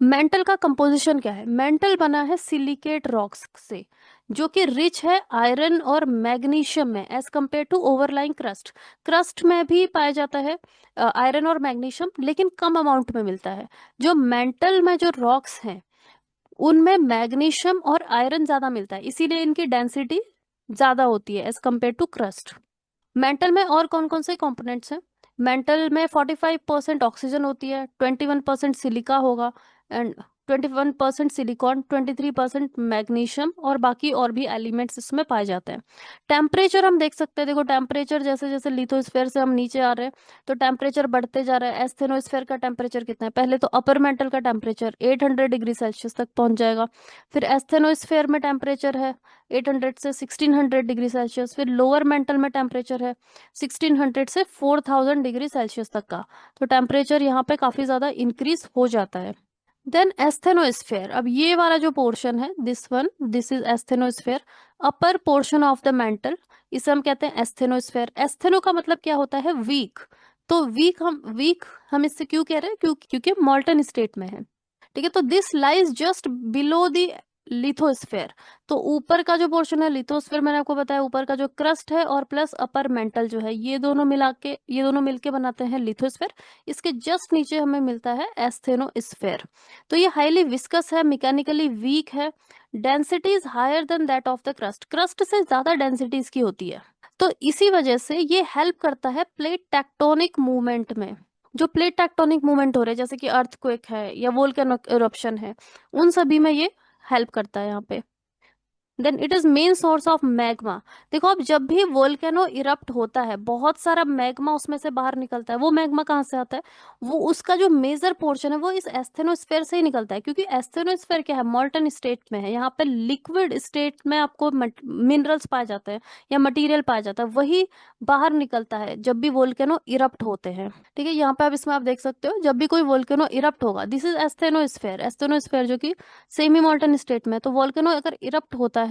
मेंटल का कंपोजिशन क्या है, मेंटल बना है सिलिकेट रॉक्स से, जो कि रिच है आयरन और मैग्नीशियम में as compare to overlying crust. Crust में भी पाया जाता है आयरन और मैग्नीशियम, लेकिन कम अमाउंट में मिलता है। जो मेंटल में जो रॉक्स हैं उनमें मैग्नीशियम और आयरन ज्यादा मिलता है, इसीलिए इनकी डेंसिटी ज्यादा होती है as compare to crust. Mantle में और कौन कौन से कंपोनेंट्स हैं, मेंटल में 45% ऑक्सीजन होती है, 21% सिलिका होगा एंड 21% सिलिकॉन, 23% मैग्नीशियम, और बाकी और भी एलिमेंट्स इसमें पाए जाते हैं। टेम्परेचर हम देख सकते हैं, देखो टेम्परेचर जैसे जैसे लिथोस्फेयर से हम नीचे आ रहे हैं तो टेम्परेचर बढ़ते जा रहा है। एस्थेनोस्फेयर का टेम्परेचर कितना है, पहले तो अपर मेंटल का टेम्परेचर 800 डिग्री सेल्सियस तक पहुंच जाएगा। फिर एस्थेनोस्फेयर में टेम्परेचर है 800 से 1600 डिग्री सेल्सियस। फिर लोअर मेंटल में टेम्परेचर है 1600 से 4000 डिग्री सेल्सियस तक का। तो टेम्परेचर यहाँ पे काफी ज्यादा इंक्रीज हो जाता है। देन एस्थेनोस्फेयर, अब ये वाला जो पोर्शन है, this is asthenosphere, upper portion of the mental, इसे हम कहते हैं एस्थेनोस्फेयर। एस्थेनो का मतलब क्या होता है, वीक। तो वीक हम इससे क्यों कह रहे हैं, क्योंकि मॉल्टन स्टेट में है। ठीक है, तो this lies just below the lithosphere. तो ऊपर का जो पोर्शन है लिथोस्फेयर, मैंने आपको बताया ऊपर का जो क्रस्ट है और प्लस अपर मेंटल जो है, ये दोनों मिलके बनाते हैं लिथोस्फेयर। इसके जस्ट नीचे हमें मिलता है एस्थेनोस्फेयर। तो ये हाईली विस्कस है, मैकेनिकली वीक है, density is higher than that of the crust, crust से ज्यादा डेंसिटी इसकी होती है। तो इसी वजह से ये हेल्प करता है प्लेट टेक्टोनिक मूवमेंट में। जो प्लेट टेक्टोनिक मूवमेंट हो रहे हैं जैसे कि अर्थक्वेक है या वोल्केनो इरप्शन है, उन सभी में ये हेल्प करता है यहाँ पे। Then it is main source of magma. देखो, अब जब भी वोल्केनो इरप्ट होता है बहुत सारा मैग्मा उसमें से बाहर निकलता है। वो मैग्मा कहाँ से आता है, वो उसका जो मेजर पोर्शन है वो इस एस्थेनोस्फेयर से ही निकलता है, क्योंकि एस्थेनोस्फेयर क्या है, मॉल्टन स्टेट में है। यहाँ पे लिक्विड स्टेट में आपको मिनरल्स पाए जाते हैं या मटीरियल पाया जाता है, वही बाहर निकलता है जब भी वोल्केनो इरप्ट होते हैं। ठीक है, यहाँ पे आप इसमें आप देख सकते हो जब भी कोई वोल्केनो इरप्ट होगा, दिस इज एस्थेनोस्फेयर। एस्थेनोस्फेयर जो कि सेमी मॉल्टन स्टेट में, तो वोल्केनो अगर इरप्ट होता है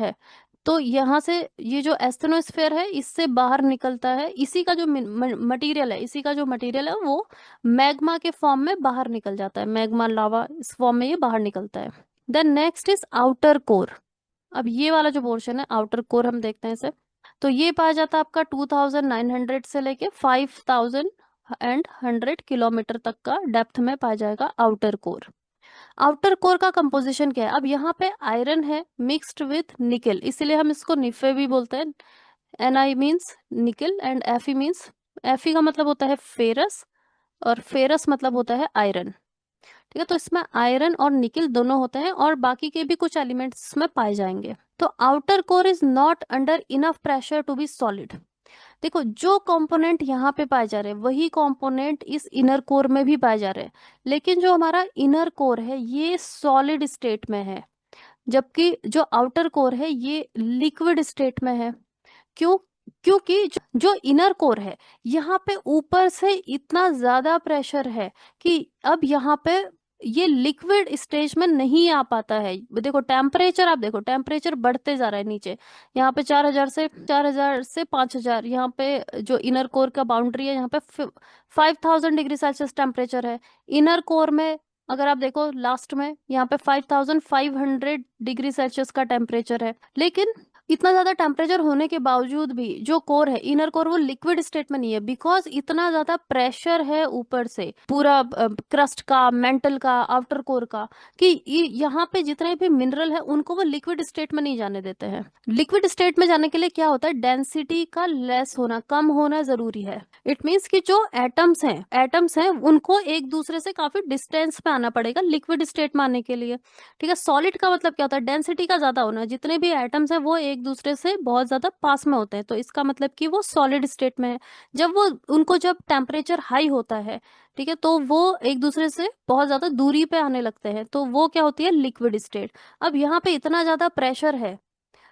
तो यहाँ से ये जो एस्थेनोस्फेयर है इससे बाहर निकलता है, इसी का जो मटेरियल है वो मैग्मा के फॉर्म में बाहर निकल जाता है, मैग्मा लावा इस फॉर्म में ये बाहर निकलता है। Then next is outer core. अब ये वाला जो पोर्शन है आउटर कोर, हम देखते हैं इसे। तो ये पाया जाता है आपका 2900 से लेके 5100 किलोमीटर तक का डेप्थ में पाया जाएगा आउटर कोर। आउटर कोर का कंपोजिशन क्या है, अब यहाँ पे आयरन है मिक्स्ड विथ निकेल, इसीलिए हम इसको निफे भी बोलते हैं, Ni मीन्स निकल एंड Fe मीन्स, Fe का मतलब होता है फेरस और फेरस मतलब होता है आयरन। ठीक है, तो इसमें आयरन और निकल दोनों होते हैं और बाकी के भी कुछ एलिमेंट्स इसमें पाए जाएंगे। तो outer core is not under enough pressure to be solid. देखो जो कंपोनेंट यहाँ पे पाए जा रहे हैं वही कंपोनेंट इस इनर कोर में भी पाए जा रहे हैं, लेकिन जो हमारा इनर कोर है ये सॉलिड स्टेट में है, जबकि जो आउटर कोर है ये लिक्विड स्टेट में है। क्यों? क्योंकि जो इनर कोर है यहाँ पे ऊपर से इतना ज्यादा प्रेशर है कि अब यहाँ पे ये लिक्विड स्टेज में नहीं आ पाता है। देखो टेम्परेचर, आप देखो टेम्परेचर बढ़ते जा रहा है नीचे। यहाँ पे 4000 से 5000, यहाँ पे जो इनर कोर का बाउंड्री है यहाँ पे 5000 डिग्री सेल्सियस टेम्परेचर है। इनर कोर में अगर आप देखो लास्ट में यहाँ पे 5500 डिग्री सेल्सियस का टेम्परेचर है, लेकिन इतना ज्यादा टेम्परेचर होने के बावजूद भी जो कोर है इनर कोर वो लिक्विड स्टेट में नहीं है, बिकॉज इतना ज्यादा प्रेशर है ऊपर से पूरा क्रस्ट का, मेंटल का, आउटर कोर का, कि यहाँ पे जितने भी मिनरल है उनको वो लिक्विड स्टेट में नहीं जाने देते हैं। लिक्विड स्टेट में जाने के लिए क्या होता है, डेंसिटी का लेस होना, कम होना जरूरी है। इट मीन्स कि जो एटम्स हैं उनको एक दूसरे से काफी डिस्टेंस पे आना पड़ेगा लिक्विड स्टेट में आने के लिए। ठीक है, सॉलिड का मतलब क्या होता है, डेंसिटी का ज्यादा होना, जितने भी एटम्स हैं वो एक दूसरे से बहुत ज्यादा पास में होते हैं, तो इसका मतलब कि वो सॉलिड स्टेट में है। जब टेम्परेचर हाई होता है, ठीक है, तो वो एक दूसरे से बहुत ज्यादा दूरी पे आने लगते हैं, तो वो क्या होती है, लिक्विड स्टेट। अब यहाँ पे इतना ज्यादा प्रेशर है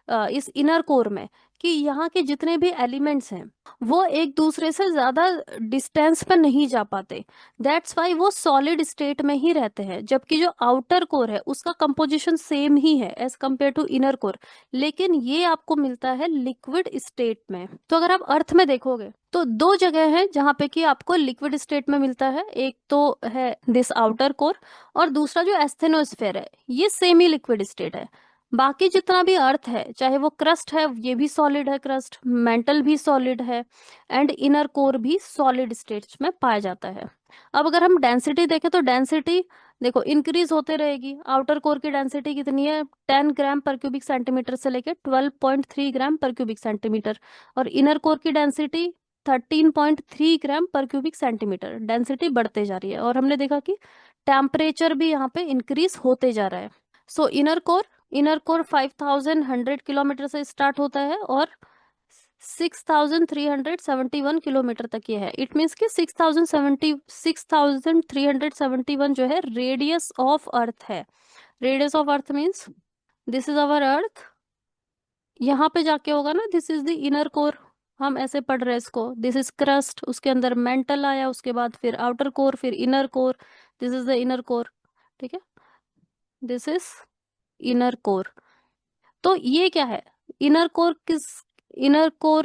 इस इनर कोर में कि यहाँ के जितने भी एलिमेंट्स हैं वो एक दूसरे से ज्यादा डिस्टेंस पर नहीं जा पाते। दैट्स वाई वो सॉलिड स्टेट में ही रहते हैं, जबकि जो आउटर कोर है उसका कंपोजिशन सेम ही है as compare to inner core, लेकिन ये आपको मिलता है लिक्विड स्टेट में। तो अगर आप अर्थ में देखोगे तो दो जगह है जहाँ पे कि आपको लिक्विड स्टेट में मिलता है, एक तो है दिस आउटर कोर और दूसरा जो एस्थेनोस्फेयर है ये सेमी लिक्विड स्टेट है। बाकी जितना भी अर्थ है, चाहे वो क्रस्ट है ये भी सॉलिड है, क्रस्ट मेंटल भी सॉलिड है एंड इनर कोर भी सॉलिड स्टेट्स में पाया जाता है। अब अगर हम डेंसिटी देखें तो डेंसिटी देखो इंक्रीज होते रहेगी। आउटर कोर की डेंसिटी कितनी है, 10 ग्राम पर क्यूबिक सेंटीमीटर से लेकर 12.3 ग्राम पर क्यूबिक सेंटीमीटर, और इनर कोर की डेंसिटी 13.3 ग्राम पर क्यूबिक सेंटीमीटर। डेंसिटी बढ़ते जा रही है और हमने देखा कि टेम्परेचर भी यहाँ पे इंक्रीज होते जा रहा है। सो इनर कोर 5100 किलोमीटर से स्टार्ट होता है और 6371 किलोमीटर तक ये है। इट मीन्स कि 6371 जो है रेडियस ऑफ अर्थ है। Radius of earth means this is our earth, यहाँ पे जाके होगा ना this is the inner core, हम ऐसे पढ़ रहे हैं इसको, दिस इज क्रस्ट, उसके अंदर मेंटल आया, उसके बाद फिर आउटर कोर, फिर inner core, this is the inner core. ठीक है, दिस इज इनर कोर। तो ये क्या है, इनर कोर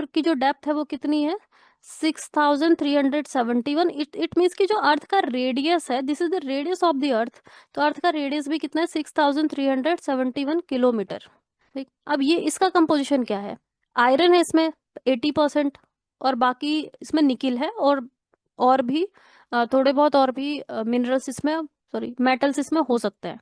की जो डेप्थ है वो कितनी है, 6371। इट मीन्स कि जो अर्थ का रेडियस है, this is the radius of the अर्थ, तो अर्थ का रेडियस भी कितना है, 6371 किलोमीटर। ठीक, अब ये इसका कंपोजिशन क्या है, आयरन है इसमें 80% और बाकी इसमें निकिल है और भी थोड़े बहुत और भी मिनरल्स इसमें, सॉरी मेटल्स इसमें हो सकते हैं।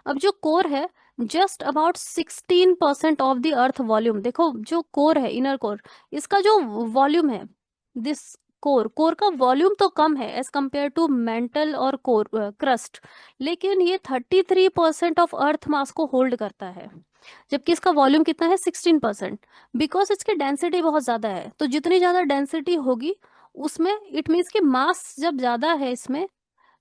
अब जो कोर है just about 16% of the earth volume, देखो जो कोर है इनर कोर, इसका जो वॉल्यूम है, दिस कोर का वॉल्यूम तो कम है एज कंपेयर टू मेंटल और कोर क्रस्ट, लेकिन ये 33% ऑफ अर्थ मास को होल्ड करता है, जबकि इसका वॉल्यूम कितना है, 16%। बिकॉज इसकी डेंसिटी बहुत ज्यादा है, तो जितनी ज्यादा डेंसिटी होगी उसमें, इट मीन्स कि मास जब ज्यादा है इसमें,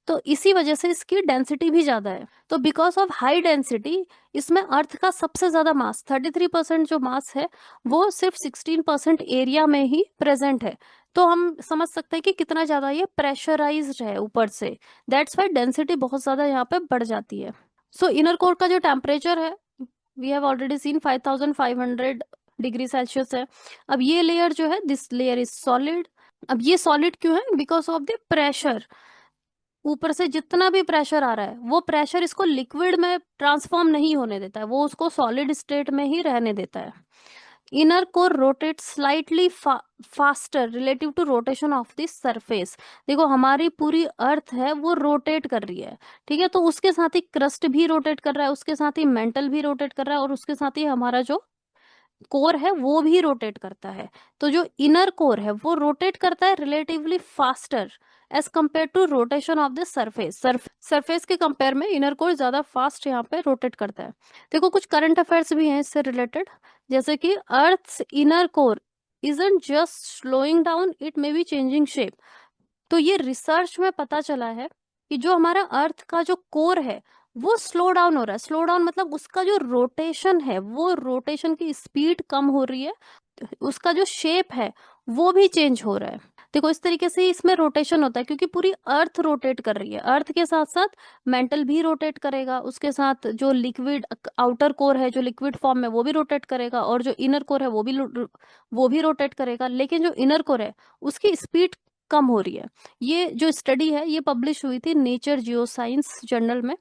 तो इसी वजह से इसकी डेंसिटी भी ज्यादा है। तो बिकॉज ऑफ हाई डेंसिटी इसमें अर्थ का सबसे ज्यादा मास 33% जो मास है वो सिर्फ 16% एरिया में ही प्रेजेंट है। तो हम समझ सकते हैं कि कितना ज्यादा ये प्रेशराइज्ड है ऊपर से, दैट्स वाई डेंसिटी बहुत ज्यादा यहाँ पे बढ़ जाती है। सो इनर कोर का जो टेम्परेचर है we have already seen 5500 degree Celsius है। अब ये लेयर जो है दिस लेयर इज सॉलिड। अब ये सॉलिड क्यों है, बिकॉज ऑफ द प्रेशर, ऊपर से जितना भी प्रेशर आ रहा है वो प्रेशर इसको लिक्विड में ट्रांसफॉर्म नहीं होने देता है, वो उसको सॉलिड स्टेट में ही रहने देता है। Inner core rotate slightly faster relative to rotation of the surface. देखो हमारी पूरी अर्थ है वो रोटेट कर रही है, ठीक है, तो उसके साथ ही क्रस्ट भी रोटेट कर रहा है, उसके साथ ही मेंटल भी रोटेट कर रहा है और उसके साथ ही हमारा जो कोर है वो भी रोटेट करता है। तो जो इनर कोर है वो रोटेट करता है relatively faster as compare to rotation of the surface. Surface के कंपेयर में इनर कोर ज्यादा फास्ट यहाँ पे रोटेट करता है। देखो कुछ करंट अफेयर्स भी हैं इससे रिलेटेड, जैसे कि earth's inner core isn't just slowing down, it may be changing shape। तो ये रिसर्च में पता चला है कि जो हमारा अर्थ का जो कोर है वो स्लो डाउन हो रहा है। स्लो डाउन मतलब उसका जो रोटेशन है, वो रोटेशन की स्पीड कम हो रही है, उसका जो शेप है वो भी चेंज हो रहा है। देखो इस तरीके से इसमें रोटेशन होता है क्योंकि पूरी अर्थ रोटेट कर रही है। अर्थ के साथ साथ मेंटल भी रोटेट करेगा, उसके साथ जो लिक्विड आउटर कोर है जो लिक्विड फॉर्म में वो भी रोटेट करेगा, और जो इनर कोर है वो भी रोटेट करेगा। लेकिन जो इनर कोर है उसकी स्पीड कम हो रही है। ये जो स्टडी है ये पब्लिश हुई थी नेचर जियोसाइंस जर्नल में,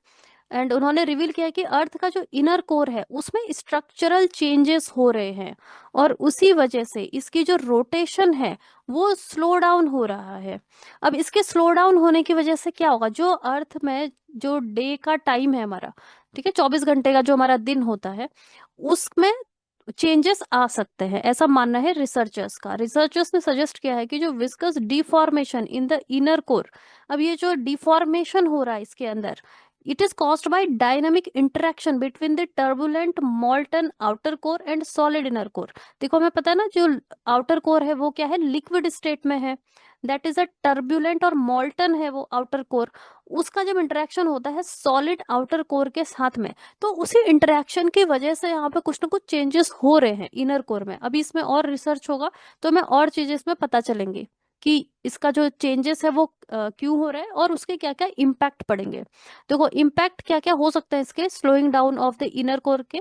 एंड उन्होंने रिवील किया कि अर्थ का जो इनर कोर है उसमें स्ट्रक्चरल चेंजेस हो रहे हैं, और उसी वजह से इसकी जो रोटेशन है वो स्लो डाउन हो रहा है। अब इसके स्लो डाउन होने की वजह से क्या होगा, जो अर्थ में जो डे का टाइम है हमारा, ठीक है, 24 घंटे का जो हमारा दिन होता है उसमें चेंजेस आ सकते हैं, ऐसा मानना है रिसर्चर्स का। रिसर्चर्स ने सजेस्ट किया है कि जो viscous deformation in the inner core, अब ये जो डिफॉर्मेशन हो रहा है इसके अंदर, it is caused by dynamic interaction between the turbulent मॉल्टन outer core and solid inner core. देखो हमें पता है ना, जो आउटर कोर है वो क्या है, लिक्विड स्टेट में है, दैट इज अ टर्बुलेंट, और मॉल्टन है वो आउटर कोर। उसका जब इंटरेक्शन होता है सॉलिड आउटर कोर के साथ में, तो उसी इंटरेक्शन की वजह से यहाँ पे कुछ ना कुछ चेंजेस हो रहे हैं इनर कोर में। अभी इसमें और रिसर्च होगा तो हमें और चीजें इसमें पता चलेंगी कि इसका जो चेंजेस है वो क्यों हो रहा है और उसके क्या क्या इम्पैक्ट पड़ेंगे। देखो इम्पैक्ट क्या क्या हो सकता है इसके slowing down of the inner core के।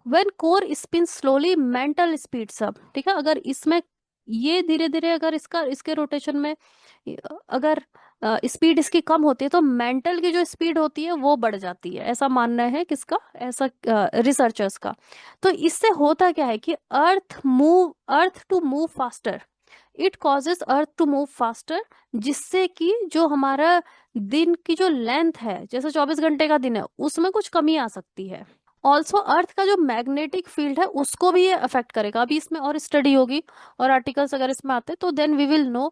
When core spin slowly mantle speeds up, ठीक है, अगर इसमें ये धीरे धीरे अगर इसका इसके रोटेशन में अगर स्पीड इसकी कम होती है तो मेंटल की जो स्पीड होती है वो बढ़ जाती है, ऐसा मानना है किसका, ऐसा रिसर्चर्स का। तो इससे होता क्या है कि earth to move faster, it causes earth to move faster, जिससे कि जो हमारा दिन की जो लेंथ है, जैसे 24 घंटे का दिन है उसमें कुछ कमी आ सकती है। ऑल्सो अर्थ का जो मैग्नेटिक फील्ड है उसको भी ये अफेक्ट करेगा। अभी इसमें और स्टडी होगी और आर्टिकल्स अगर इसमें आते तो then we will know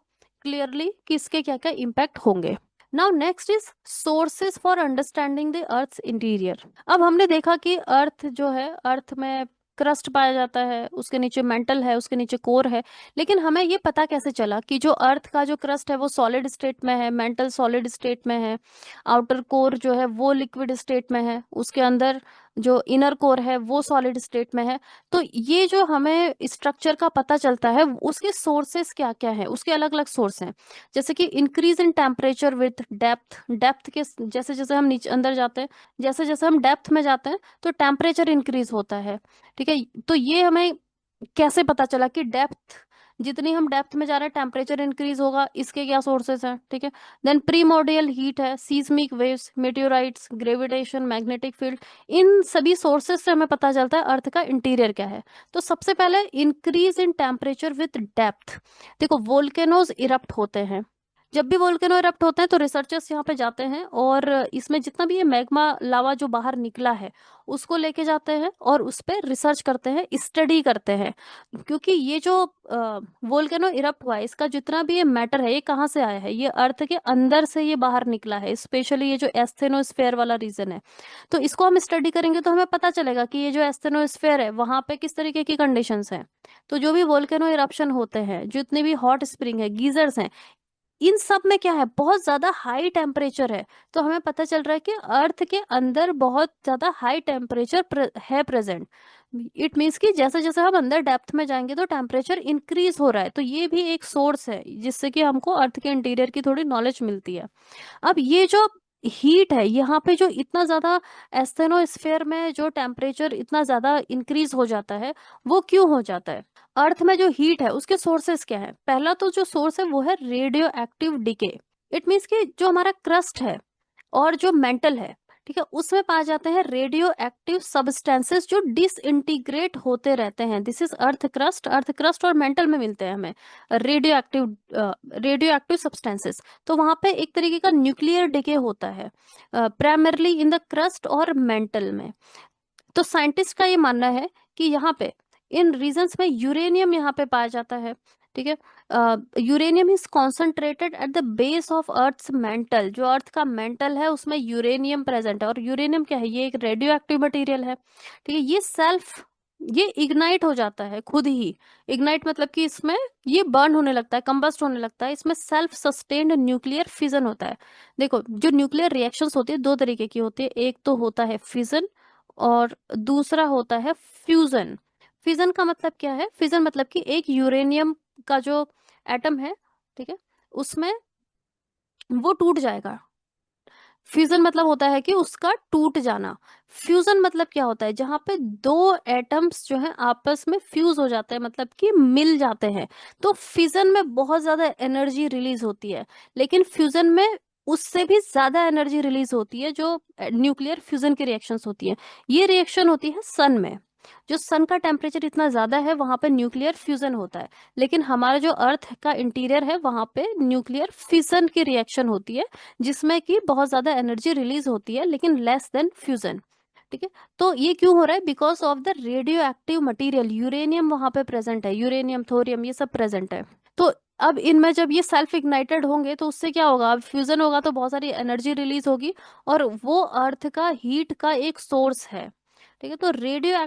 clearly कि इसके क्या क्या इम्पैक्ट होंगे। Now next is sources for understanding the earth interior. अब हमने देखा कि अर्थ जो है, अर्थ में क्रस्ट पाया जाता है, उसके नीचे मेंटल है, उसके नीचे कोर है। लेकिन हमें ये पता कैसे चला कि जो अर्थ का जो क्रस्ट है वो सॉलिड स्टेट में है, मेंटल सॉलिड स्टेट में है, आउटर कोर जो है वो लिक्विड स्टेट में है, उसके अंदर जो इनर कोर है वो सॉलिड स्टेट में है। तो ये जो हमें स्ट्रक्चर का पता चलता है उसके सोर्सेस क्या क्या है, उसके अलग अलग सोर्स हैं। जैसे कि increase in temperature with depth, depth के जैसे जैसे हम नीचे अंदर जाते हैं, जैसे जैसे हम डेप्थ में जाते हैं तो टेम्परेचर इंक्रीज होता है, ठीक है। तो ये हमें कैसे पता चला कि डेप्थ, जितनी हम डेप्थ में जा रहे हैं टेम्परेचर इंक्रीज होगा, इसके क्या सोर्सेस हैं, ठीक है। देन प्रीमोर्डियल हीट है, seismic waves, meteorites, gravitation, magnetic field, इन सभी सोर्सेस से हमें पता चलता है अर्थ का इंटीरियर क्या है। तो सबसे पहले increase in temperature with depth. देखो वोल्केनोज इरप्ट होते हैं, जब भी वोल्केनो इरप्ट होते हैं तो रिसर्चर्स यहाँ पे जाते हैं और इसमें जितना भी ये मैग्मा लावा जो बाहर निकला है उसको लेके जाते हैं और उस पर रिसर्च करते हैं, स्टडी करते हैं। क्योंकि ये जो वोल्केनो इरप्ट हुआ है इसका जितना भी ये मैटर है ये कहाँ से आया है, ये अर्थ के अंदर से ये बाहर निकला है, स्पेशली ये जो एस्थेनोस्फेयर वाला रीजन है। तो इसको हम स्टडी करेंगे तो हमें पता चलेगा कि ये जो एस्थेनोस्फेयर है वहां पे किस तरीके की कंडीशंस हैं। तो जो भी वोल्केनो इरप्शन होते हैं, जितने भी हॉट स्प्रिंग है, गीजर्स हैं, इन सब में क्या है, बहुत ज्यादा हाई टेम्परेचर है। तो हमें पता चल रहा है कि अर्थ के अंदर बहुत ज्यादा हाई टेम्परेचर है प्रेजेंट। इट मीन्स कि जैसे जैसे हम अंदर डेप्थ में जाएंगे तो टेम्परेचर इंक्रीज हो रहा है। तो ये भी एक सोर्स है जिससे कि हमको अर्थ के इंटीरियर की थोड़ी नॉलेज मिलती है। अब ये जो हीट है यहाँ पे जो इतना ज्यादा एस्थेनोस्फेयर में जो टेम्परेचर इतना ज्यादा इंक्रीज हो जाता है वो क्यों हो जाता है। अर्थ में जो हीट है उसके सोर्सेस क्या है, पहला तो जो सोर्स है वो है radio active decay. It means कि जो हमारा क्रस्ट है और जो मेंटल है, ठीक है, उसमें पाए जाते हैं रेडियो एक्टिव सब्सटेंसेस जो डिसइंटीग्रेट होते रहते हैं। दिस इज अर्थ क्रस्ट और मेंटल में मिलते हैं हमें रेडियो एक्टिव सब्सटेंसेस। तो वहां पे एक तरीके का न्यूक्लियर डिके होता है प्राइमरली इन द क्रस्ट और मेंटल में। तो साइंटिस्ट का ये मानना है कि यहाँ पे इन रीजन्स में यूरेनियम यहाँ पे पाया जाता है। ठीक है, uranium is concentrated at the base of earth's mantle, जो अर्थ का मेंटल है उसमें यूरेनियम प्रेजेंट है। और यूरेनियम क्या है, ये एक रेडियो एक्टिव मटेरियल है। ठीक है, ये इग्नाइट हो जाता है खुद ही। इग्नाइट मतलब कि इसमें ये बर्न होने लगता है, कंबस्ट होने लगता है, इसमें सेल्फ सस्टेन्ड न्यूक्लियर फिजन होता है। देखो, जो न्यूक्लियर रिएक्शंस होती है दो तरीके की होती है, एक तो होता है फिजन और दूसरा होता है फ्यूजन। फिजन का मतलब क्या है, फिजन मतलब कि एक यूरेनियम का जो एटम है, ठीक है, उसमें वो टूट जाएगा। फ्यूजन मतलब होता है कि उसका टूट जाना। फ्यूजन मतलब क्या होता है, जहां पे दो एटम्स जो है आपस में फ्यूज हो जाते हैं, मतलब कि मिल जाते हैं। तो फ्यूजन में बहुत ज्यादा एनर्जी रिलीज होती है, लेकिन फ्यूजन में उससे भी ज्यादा एनर्जी रिलीज होती है जो न्यूक्लियर फ्यूजन की रिएक्शंस होती है। ये रिएक्शन होती है सन में। जो सन का टेम्परेचर इतना ज्यादा है वहां पे न्यूक्लियर फ्यूजन होता है, लेकिन हमारा जो अर्थ का इंटीरियर है वहां पे न्यूक्लियर फिशन की रिएक्शन होती है, जिसमें कि बहुत ज्यादा एनर्जी रिलीज होती है लेकिन लेस देन फ्यूजन। ठीक है, तो ये क्यों हो रहा है, because of the radio active material, uranium वहां पे प्रेजेंट है, यूरेनियम थोरियम ये सब प्रेजेंट है। तो अब इनमें जब ये सेल्फ इग्नाइटेड होंगे तो उससे क्या होगा, अब फ्यूजन होगा तो बहुत सारी एनर्जी रिलीज होगी, और वो अर्थ का हीट का एक सोर्स है। ठीक है, तो radio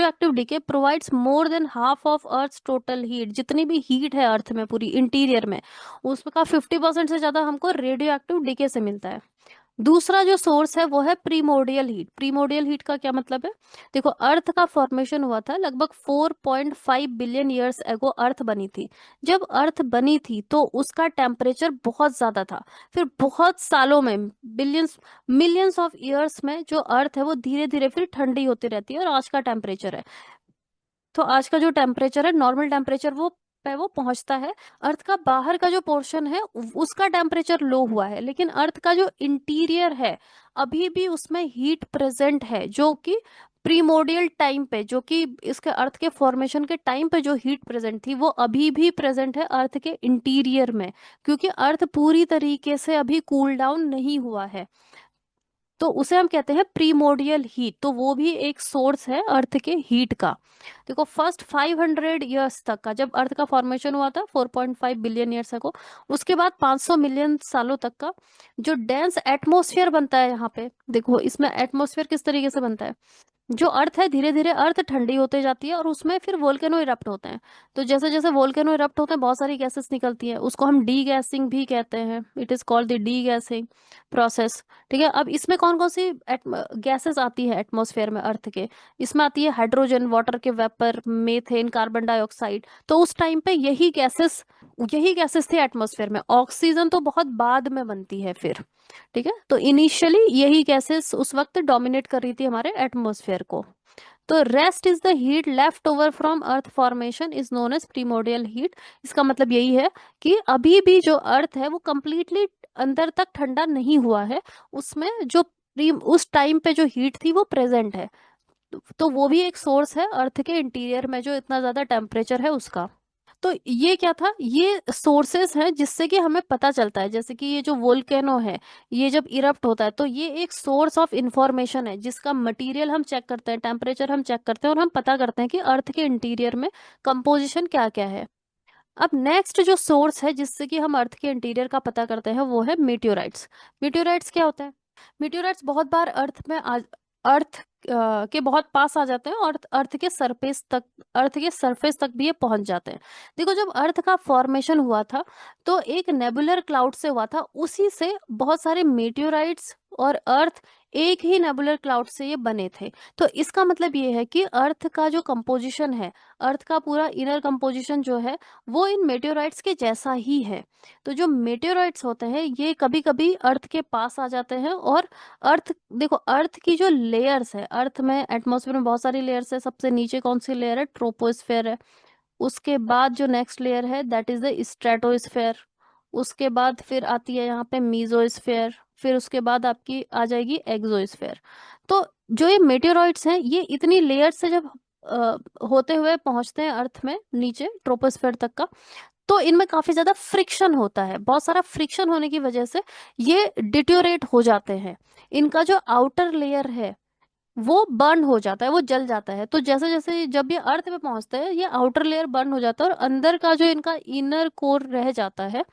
active decay provides more than half of earth total heat. जितनी भी हीट है अर्थ में पूरी इंटीरियर में, उसका 50% से ज्यादा हमको रेडियो एक्टिव डीके से मिलता है। दूसरा जो सोर्स है वो है प्रीमोर्डियल हीट। प्रीमोर्डियल हीट का क्या मतलब है, देखो अर्थ का फॉर्मेशन हुआ था लगभग 4.5 बिलियन ईयर्स एगो अर्थ बनी थी। जब अर्थ बनी थी तो उसका टेम्परेचर बहुत ज्यादा था। फिर बहुत सालों में, बिलियंस मिलियंस ऑफ ईयर्स में जो अर्थ है वो धीरे धीरे फिर ठंडी होती रहती है, और आज का टेम्परेचर है, तो आज का जो टेम्परेचर है नॉर्मल टेम्परेचर वो पे वो पहुंचता है। अर्थ का बाहर का जो पोर्शन है उसका टेम्परेचर लो हुआ है, लेकिन अर्थ का जो इंटीरियर है अभी भी उसमें हीट प्रेजेंट है, जो कि प्रीमोडियल टाइम पे, जो कि इसके अर्थ के फॉर्मेशन के टाइम पे जो हीट प्रेजेंट थी वो अभी भी प्रेजेंट है अर्थ के इंटीरियर में, क्योंकि अर्थ पूरी तरीके से अभी कूल डाउन नहीं हुआ है। तो उसे हम कहते हैं प्रीमोडियल हीट, तो वो भी एक सोर्स है अर्थ के हीट का। देखो फर्स्ट 500 ईयर्स तक का, जब अर्थ का फॉर्मेशन हुआ था 4.5 बिलियन ईयर्स को, उसके बाद 500 मिलियन सालों तक का जो डेंस एटमॉस्फेयर बनता है यहाँ पे, देखो इसमें एटमॉस्फेयर किस तरीके से बनता है, जो अर्थ है धीरे धीरे अर्थ ठंडी होते जाती है और उसमें फिर वोल्केनो इरप्ट होते हैं। तो जैसे जैसे वोल्केनो इरप्ट होते हैं बहुत सारी गैसेस निकलती हैं, उसको हम डी गैसिंग भी कहते हैं, it is called the D guessing process. ठीक है, अब इसमें कौन कौन सी गैसेस आती है एटमॉस्फेयर में अर्थ के, इसमें आती है हाइड्रोजन, वाटर के वेपर, मेथेन, कार्बन डाइऑक्साइड। तो उस टाइम पे यही गैसेस थे एटमॉस्फेयर में, ऑक्सीजन तो बहुत बाद में बनती है फिर। ठीक है, तो इनिशियली यही गैसेस उस वक्त डोमिनेट कर रही थी हमारे एटमॉस्फेयर को। तो rest is the heat left over from earth formation is known as primordial heat. इसका मतलब यही है कि अभी भी जो अर्थ है वो कंप्लीटली अंदर तक ठंडा नहीं हुआ है, उसमें जो उस टाइम पे जो हीट थी वो प्रेजेंट है। तो वो भी एक सोर्स है अर्थ के इंटीरियर में जो इतना ज्यादा टेम्परेचर है उसका। तो ये क्या था, ये सोर्सेस हैं जिससे कि हमें पता चलता है, जैसे कि ये जो वोल्केनो है ये जब इरप्ट होता है तो ये एक सोर्स ऑफ इंफॉर्मेशन है, जिसका मटेरियल हम चेक करते हैं, टेम्परेचर हम चेक करते हैं, और हम पता करते हैं कि अर्थ के इंटीरियर में कंपोजिशन क्या क्या है। अब नेक्स्ट जो सोर्स है जिससे कि हम अर्थ के इंटीरियर का पता करते हैं वो है मीटियोराइट्स। मीटियोराइट्स क्या होता है, मीटियोराइट्स बहुत बार अर्थ के बहुत पास आ जाते हैं और अर्थ के सरफेस तक भी ये पहुंच जाते हैं। देखो जब अर्थ का फॉर्मेशन हुआ था तो एक नेबुलर क्लाउड से हुआ था, उसी से बहुत सारे मीटियोराइट्स और अर्थ एक ही नेबुलर क्लाउड से ये बने थे। तो इसका मतलब ये है कि अर्थ का जो कंपोजिशन है, अर्थ का पूरा इनर कंपोजिशन जो है वो इन मेटेओराइट्स के जैसा ही है। तो जो मेटेओराइट्स होते हैं ये कभी कभी अर्थ के पास आ जाते हैं, और देखो अर्थ की जो लेयर्स है, अर्थ में एटमॉस्फेयर में बहुत सारी लेयर्स है, सबसे नीचे कौन सी लेयर है, ट्रोपोस्फेयर है। उसके बाद जो नेक्स्ट लेयर है दैट इज द स्ट्रेटोस्फेयर। उसके बाद फिर आती है यहाँ पे मीजोस्फेयर, फिर उसके बाद आपकी आ जाएगी एक्सोस्फेयर। तो जो ये मेटेoroids हैं ये इतनी लेयर से जब होते हुए पहुंचते हैं अर्थ में नीचे ट्रोपोस्फेयर तक का, तो इनमें काफी ज्यादा फ्रिक्शन होता है, बहुत सारा फ्रिक्शन होने की वजह से ये डिट्योरेट हो जाते हैं। इनका जो आउटर लेयर है वो बर्न हो जाता है, वो जल जाता है। तो जैसे जैसे जब ये अर्थ पे पहुंचते हैं, ये आउटर लेयर बर्न हो जाता है और अंदर का जो इनका इनर कोर रह जाता है,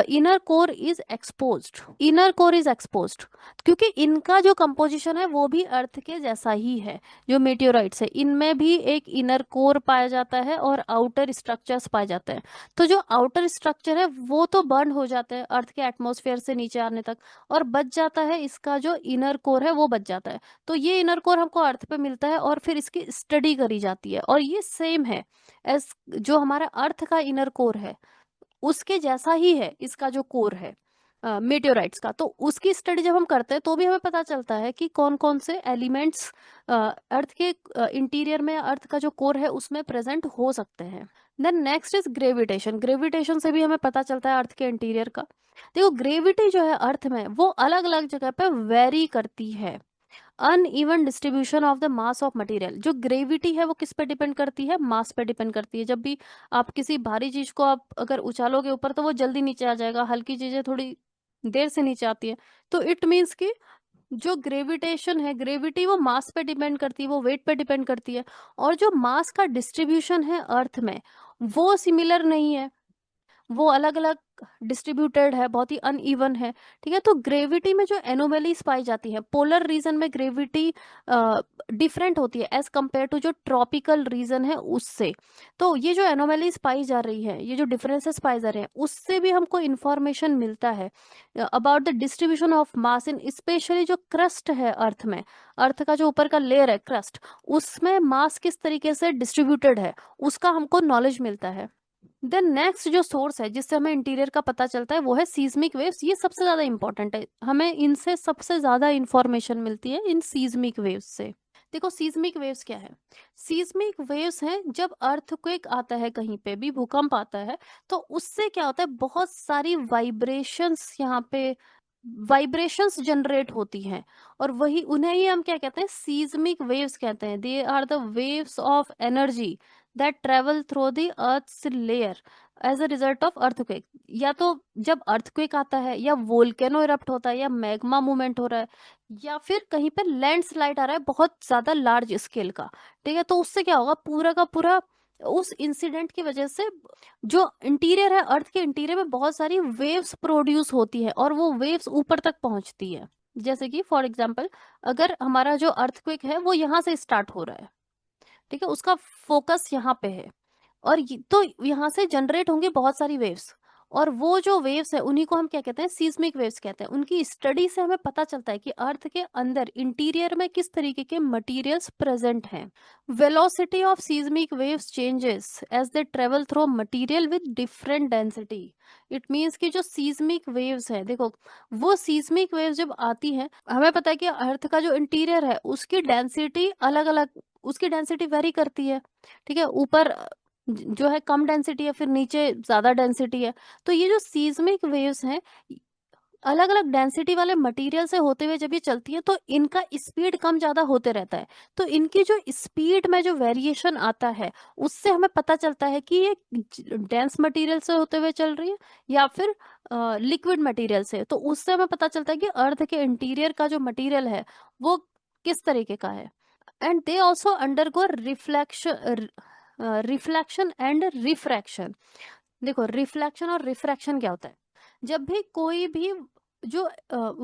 inner core is exposed. Inner core is exposed क्योंकि इनका जो कंपोजिशन है वो भी अर्थ के जैसा ही है। जो मेटेओराइट्स है इनमें भी एक इनर कोर पाया जाता है और आउटर स्ट्रक्चर्स पाए जाते हैं। तो जो आउटर स्ट्रक्चर है वो तो बर्न हो जाते हैं अर्थ के एटमॉस्फेयर से नीचे आने तक, और बच जाता है इसका जो इनर कोर है वो बच जाता है। तो ये इनर कोर हमको अर्थ पे मिलता है और फिर इसकी स्टडी करी जाती है, और ये सेम है एज जो हमारा अर्थ का इनर कोर है उसके जैसा ही है इसका जो कोर है मेटेओराइट्स का। तो उसकी स्टडी जब हम करते हैं तो भी हमें पता चलता है कि कौन कौन से एलिमेंट्स अर्थ के इंटीरियर में, अर्थ का जो कोर है उसमें प्रेजेंट हो सकते हैं। Then next is gravitation. Gravitation से भी हमें पता चलता है अर्थ के इंटीरियर का। देखो ग्रेविटी जो है अर्थ में वो अलग अलग जगह पे वेरी करती है। Uneven distribution of the mass of material. जो ग्रेविटी है वो किस पे डिपेंड करती है? मास पे डिपेंड करती है। जब भी आप किसी भारी चीज को आप अगर उछालोगे ऊपर तो वो जल्दी नीचे आ जाएगा, हल्की चीजें थोड़ी देर से नीचे आती है। तो इट मीन्स कि जो ग्रेविटेशन है, ग्रेविटी वो मास पे डिपेंड करती है, वो वेट पे डिपेंड करती है। और जो मास का डिस्ट्रीब्यूशन है अर्थ में वो सिमिलर नहीं है, वो अलग अलग डिस्ट्रीब्यूटेड है, बहुत ही अनइवन है। ठीक है, तो ग्रेविटी में जो एनोमलीज पाई जाती है, पोलर रीजन में ग्रेविटी डिफरेंट होती है एज कंपेयर टू जो ट्रॉपिकल रीजन है उससे। तो ये जो एनोमलीज पाई जा रही है, ये जो डिफरेंसेस पाए जा रहे हैं, उससे भी हमको इंफॉर्मेशन मिलता है about the distribution of mass in specially जो क्रस्ट है अर्थ में, अर्थ का जो ऊपर का लेयर है क्रस्ट, उसमें मास किस तरीके से डिस्ट्रीब्यूटेड है उसका हमको नॉलेज मिलता है। देन नेक्स्ट जो सोर्स है जिससे हमें इंटीरियर का पता चलता है वो है सीस्मिक वेव्स। ये सबसे ज्यादा इंपॉर्टेंट है, हमें इनसे सबसे ज्यादा इंफॉर्मेशन मिलती है इन सीस्मिक वेव्स से। देखो सीस्मिक वेव्स क्या है? सीस्मिक वेव्स हैं जब अर्थक्वेक आता है, कहीं पे भी भूकंप आता है, तो उससे क्या होता है, बहुत सारी वाइब्रेशंस यहाँ पे वाइब्रेशंस जनरेट होती हैं, और वही उन्हें ही हम क्या कहते हैं, सीस्मिक वेव्स कहते हैं। They are the waves of energy that travel through the earth's layer as a result of earthquake. या तो जब अर्थक्वेक आता है, या वोल्केनो इरप्ट होता है, या मैग्मा मूवमेंट हो रहा है, या फिर कहीं पर लैंडस्लाइड आ रहा है बहुत ज्यादा लार्ज स्केल का। ठीक है, तो उससे क्या होगा, पूरा का पूरा उस इंसिडेंट की वजह से जो इंटीरियर है, अर्थ के इंटीरियर में बहुत सारी वेव्स प्रोड्यूस होती है और वो वेव्स ऊपर तक पहुंचती है। जैसे कि फॉर एग्जांपल अगर हमारा जो अर्थक्वेक है वो यहाँ से स्टार्ट हो रहा है, ठीक है, उसका फोकस यहाँ पे है, और तो यहाँ से जनरेट होंगे बहुत सारी वेव्स, और वो जो वेव्स है उन्हीं को हम क्या कहते हैं, सीस्मिक वेव्स कहते हैं। उनकी स्टडी से हमें पता चलता है कि अर्थ के अंदर इंटीरियर में किस तरीके के मटेरियल्स प्रेजेंट हैं। Velocity of seismic waves changes as they travel through material with different density. It means कि जो सीस्मिक वेव्स है, देखो वो सीस्मिक वेव्स जब आती हैं, हमें पता है कि अर्थ का जो इंटीरियर है उसकी डेंसिटी अलग अलग, उसकी डेंसिटी वेरी करती है। ठीक है, ऊपर जो है कम डेंसिटी है, फिर नीचे ज्यादा डेंसिटी है। तो ये जो सीस्मिक वेव्स हैं, अलग अलग डेंसिटी वाले मटेरियल से होते हुए जब ये चलती है तो इनका स्पीड कम ज्यादा होते रहता है। तो इनकी जो स्पीड में जो वेरिएशन आता है उससे हमें पता चलता है कि ये डेंस मटेरियल से होते हुए चल रही है या फिर लिक्विड मटेरियल से। तो उससे हमें पता चलता है कि अर्थ के इंटीरियर का जो मटेरियल है वो किस तरीके का है। And they also undergo reflection and refraction. देखो रिफ्लेक्शन और रिफ्रैक्शन क्या होता है? जब भी कोई भी जो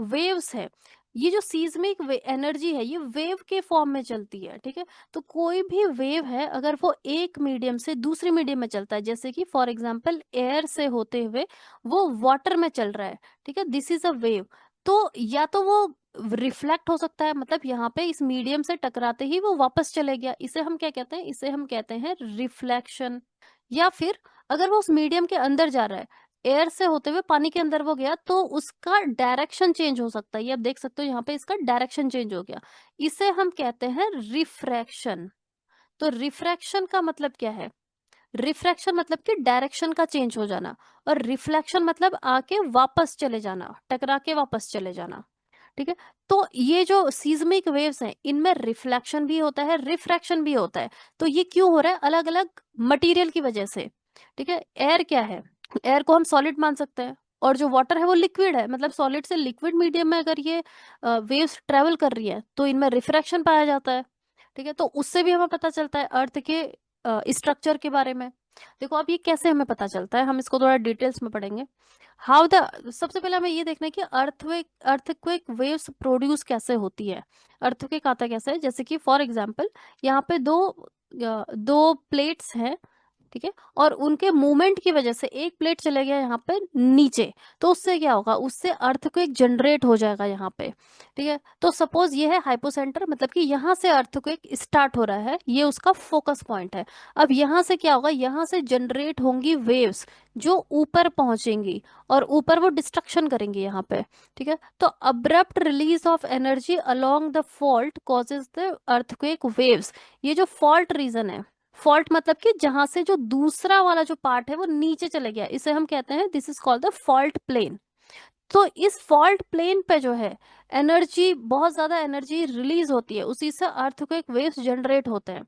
वेव्स है, ये जो सीस्मिक एनर्जी है ये वेव के फॉर्म में चलती है। ठीक है, तो कोई भी वेव है अगर वो एक मीडियम से दूसरे मीडियम में चलता है, जैसे कि फॉर एग्जांपल एयर से होते हुए वो वाटर में चल रहा है, ठीक है, दिस इज अ वेव। तो या तो वो रिफ्लेक्ट हो सकता है, मतलब यहाँ पे इस मीडियम से टकराते ही वो वापस चले गया, इसे हम क्या कहते हैं, इसे हम कहते हैं रिफ्लेक्शन। या फिर अगर वो उस मीडियम के अंदर जा रहा है, एयर से होते हुए पानी के अंदर वो गया, तो उसका डायरेक्शन चेंज हो सकता है। ये आप देख सकते हो यहाँ पे इसका डायरेक्शन चेंज हो गया, इसे हम कहते हैं रिफ्रैक्शन। तो रिफ्रैक्शन का मतलब क्या है? रिफ्रैक्शन मतलब कि डायरेक्शन का चेंज हो जाना, और रिफ्लेक्शन मतलब आके वापस चले जाना, टकरा के वापस चले जाना। ठीक है, तो ये जो सीज्मिक वेव्स हैं इनमें रिफ्लेक्शन भी होता है, रिफ्रैक्शन भी होता है। तो ये क्यों हो रहा है? अलग अलग मटेरियल की वजह से। ठीक है, एयर क्या है? एयर को हम सॉलिड मान सकते हैं, और जो वाटर है वो लिक्विड है, मतलब सॉलिड से लिक्विड मीडियम में अगर ये वेव्स ट्रेवल कर रही है तो इनमें रिफ्रैक्शन पाया जाता है। ठीक है, तो उससे भी हमें पता चलता है अर्थ के स्ट्रक्चर के बारे में। देखो अब ये कैसे हमें पता चलता है, हम इसको थोड़ा डिटेल्स में पढ़ेंगे। हाउ द सबसे पहले हमें ये देखना है कि अर्थक्वेक वेव्स प्रोड्यूस कैसे होती है, अर्थक्वेक आता कैसे है। जैसे कि फॉर एग्जांपल यहाँ पे दो प्लेट्स हैं, ठीक है, और उनके मूवमेंट की वजह से एक प्लेट चले गया यहाँ पे नीचे, तो उससे क्या होगा, उससे अर्थक्वेक जनरेट हो जाएगा यहाँ पे। ठीक है, तो सपोज ये है हाइपोसेंटर, मतलब कि यहाँ से अर्थक्वेक स्टार्ट हो रहा है, ये उसका फोकस पॉइंट है। अब यहाँ से क्या होगा, यहाँ से जनरेट होंगी वेव्स जो ऊपर पहुंचेंगी और ऊपर वो डिस्ट्रक्शन करेंगी यहाँ पे। ठीक है, तो abrupt release of energy along the fault causes the earthquake waves. ये जो फॉल्ट रीजन है, फॉल्ट मतलब कि जहां से जो दूसरा वाला जो पार्ट है वो नीचे चले गया, इसे हम कहते हैं, this is called the fault plane. तो इस फॉल्ट प्लेन पे जो है एनर्जी, बहुत ज्यादा एनर्जी रिलीज होती है, उसी से अर्थक्वेक वेव्स जनरेट होते हैं।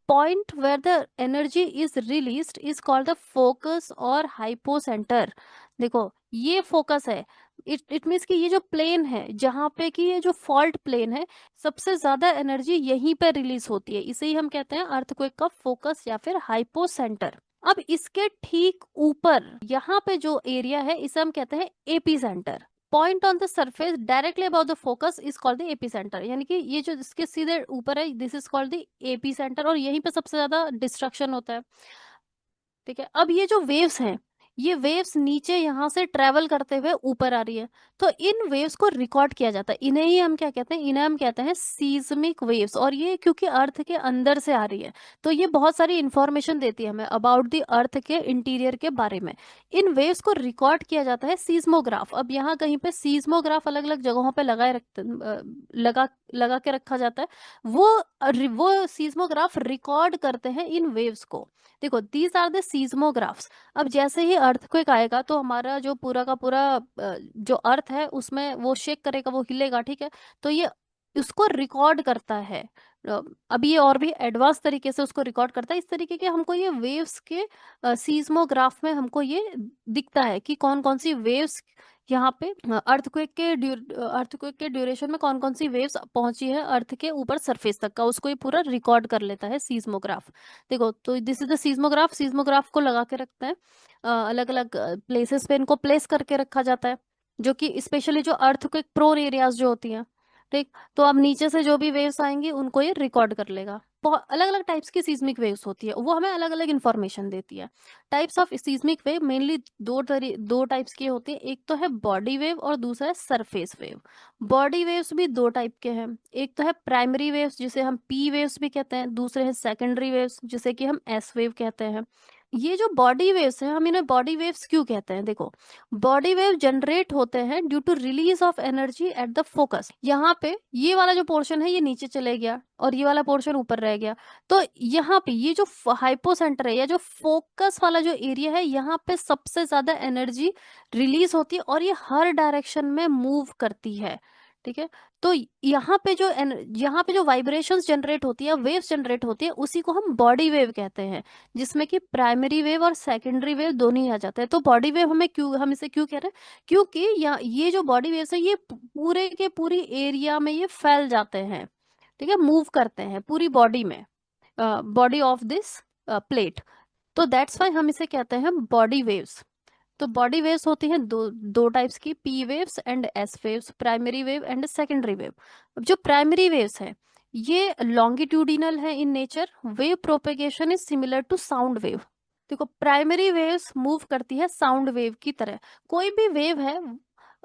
Point where the energy is released is called the focus और हाइपोसेंटर। देखो ये फोकस है, इट मीन्स कि ये जो प्लेन है जहां पे कि ये जो फॉल्ट प्लेन है, सबसे ज्यादा एनर्जी यहीं पे रिलीज होती है, इसे ही हम कहते हैं अर्थक्वेक का फोकस या फिर हाइपोसेंटर। अब इसके ठीक ऊपर यहाँ पे जो एरिया है इसे हम कहते हैं AP centre. Point on the surface directly about the focus is called the AP centre, यानी कि ये जो इसके सीधे ऊपर है this is called the AP centre, और यहीं पे सबसे ज्यादा डिस्ट्रक्शन होता है। ठीक है, अब ये जो वेव्स हैं, ये वेव्स नीचे यहाँ से ट्रेवल करते हुए ऊपर आ रही है, तो इन वेव्स को रिकॉर्ड किया जाता है, इन्हें ही हम क्या कहते हैं, इन्हें हम कहते हैं सीस्मिक वेव्स। और ये क्योंकि अर्थ के अंदर से आ रही है तो ये बहुत सारी इंफॉर्मेशन देती है हमें अबाउट द अर्थ के इंटीरियर के बारे में। इन वेव्स को रिकॉर्ड किया जाता है सीस्मोग्राफ। अब यहाँ कहीं पे सीस्मोग्राफ अलग अलग जगहों पे लगाए रखते लगा लगा के रखा जाता है, वो सीस्मोग्राफ रिकॉर्ड करते हैं इन वेव्स को। देखो दीज आर द सीस्मोग्राफ्स। अब जैसे ही अर्थक्वेक आएगा तो हमारा जो पूरा का पूरा जो अर्थ है उसमें वो शेक करेगा, वो हिलेगा। ठीक है, तो ये उसको रिकॉर्ड करता है। अब ये और भी एडवांस तरीके से उसको रिकॉर्ड करता है, इस तरीके के हमको ये वेव्स के सीस्मोग्राफ में हमको ये दिखता है कि कौन कौन सी वेव्स यहाँ पे अर्थक्वेक के ड्यूरेशन में कौन कौन सी वेव्स पहुंची है अर्थ के ऊपर सरफेस तक का, उसको ये पूरा रिकॉर्ड कर लेता है सीस्मोग्राफ। देखो तो this is the seismograph. Seismograph को लगा के रखते हैं, अलग अलग प्लेसेस पे इनको प्लेस करके रखा जाता है, जो कि स्पेशली जो अर्थक्वेक प्रोन एरियाज जो होती हैं। ठीक, तो अब नीचे से जो भी वेव्स आएंगी उनको ये रिकॉर्ड कर लेगा। बहुत अलग अलग टाइप्स की सीस्मिक वेव्स होती है, वो हमें अलग अलग इन्फॉर्मेशन देती है। Types of seismic wave mainly दो टाइप्स की होती है, एक तो है बॉडी वेव और दूसरा है सरफेस वेव। बॉडी वेव्स भी दो टाइप के हैं, एक तो है प्राइमरी वेव्स जिसे हम पी वेव्स भी कहते हैं, दूसरे है सेकेंडरी वेव्स जिसे कि हम एस वेव कहते हैं। ये जो बॉडी वेव्स हैं, हम इन्हें बॉडी वेव्स क्यों कहते हैं, देखो बॉडी वेव जनरेट होते हैं due to release of energy at the focus. यहाँ पे ये वाला जो पोर्शन है ये नीचे चले गया और ये वाला पोर्शन ऊपर रह गया, तो यहाँ पे ये जो हाइपोसेंटर है या जो फोकस वाला जो एरिया है, यहाँ पे सबसे ज्यादा एनर्जी रिलीज होती है और ये हर डायरेक्शन में मूव करती है। ठीक है, तो यहाँ पे जो वाइब्रेशंस जनरेट होती है, वेव्स जनरेट होती है, उसी को हम बॉडी वेव कहते हैं, जिसमें कि प्राइमरी वेव और सेकेंडरी वेव दोनों ही आ जाते हैं। तो बॉडी वेव हम इसे क्यों कह रहे हैं, क्योंकि ये जो बॉडी वेव्स है ये पूरे के पूरी एरिया में ये फैल जाते हैं। ठीक है, मूव करते हैं पूरी बॉडी में, बॉडी ऑफ दिस प्लेट, तो दैट्स वाई हम इसे कहते हैं बॉडी वेव्स। तो बॉडी वेव्स होती हैं दो दो टाइप्स की, P waves and S waves, primary wave and secondary wave. अब जो प्राइमरी वेव्स है ये लॉन्गिट्यूडिनल है in nature, wave propagation is similar to sound wave. देखो प्राइमरी वेव्स मूव करती है साउंड वेव की तरह। कोई भी वेव है,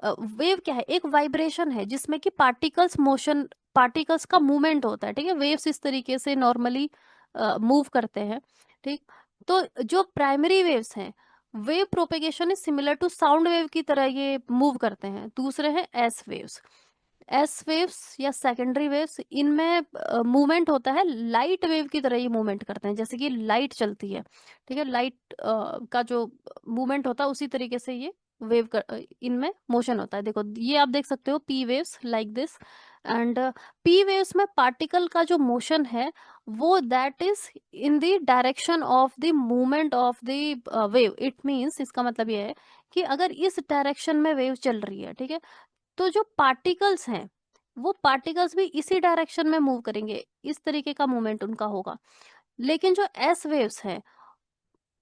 वेव क्या है, एक वाइब्रेशन है जिसमें कि पार्टिकल्स का मूवमेंट होता है। ठीक है, वेव्स इस तरीके से नॉर्मली मूव करते हैं। ठीक, तो जो प्राइमरी वेव्स हैं, wave propagation is similar to sound wave की तरह ये मूव करते हैं। दूसरे हैं एस वेव्स। एस वेव्स या सेकेंडरी वेव्स, इनमें मूवमेंट होता है लाइट वेव की तरह, ये मूवमेंट करते हैं जैसे कि लाइट चलती है। ठीक है, लाइट का जो मूवमेंट होता है उसी तरीके से ये इनमें मोशन होता है। देखो ये आप देख सकते हो P waves like this, and P waves में पार्टिकल का जो मोशन है वो that is in the direction of the movement of the wave. It means इसका मतलब ये है कि अगर इस डायरेक्शन में वेव चल रही है, ठीक है, तो जो पार्टिकल्स हैं वो पार्टिकल्स भी इसी डायरेक्शन में मूव करेंगे, इस तरीके का मूवमेंट उनका होगा। लेकिन जो एस वेव्स हैं,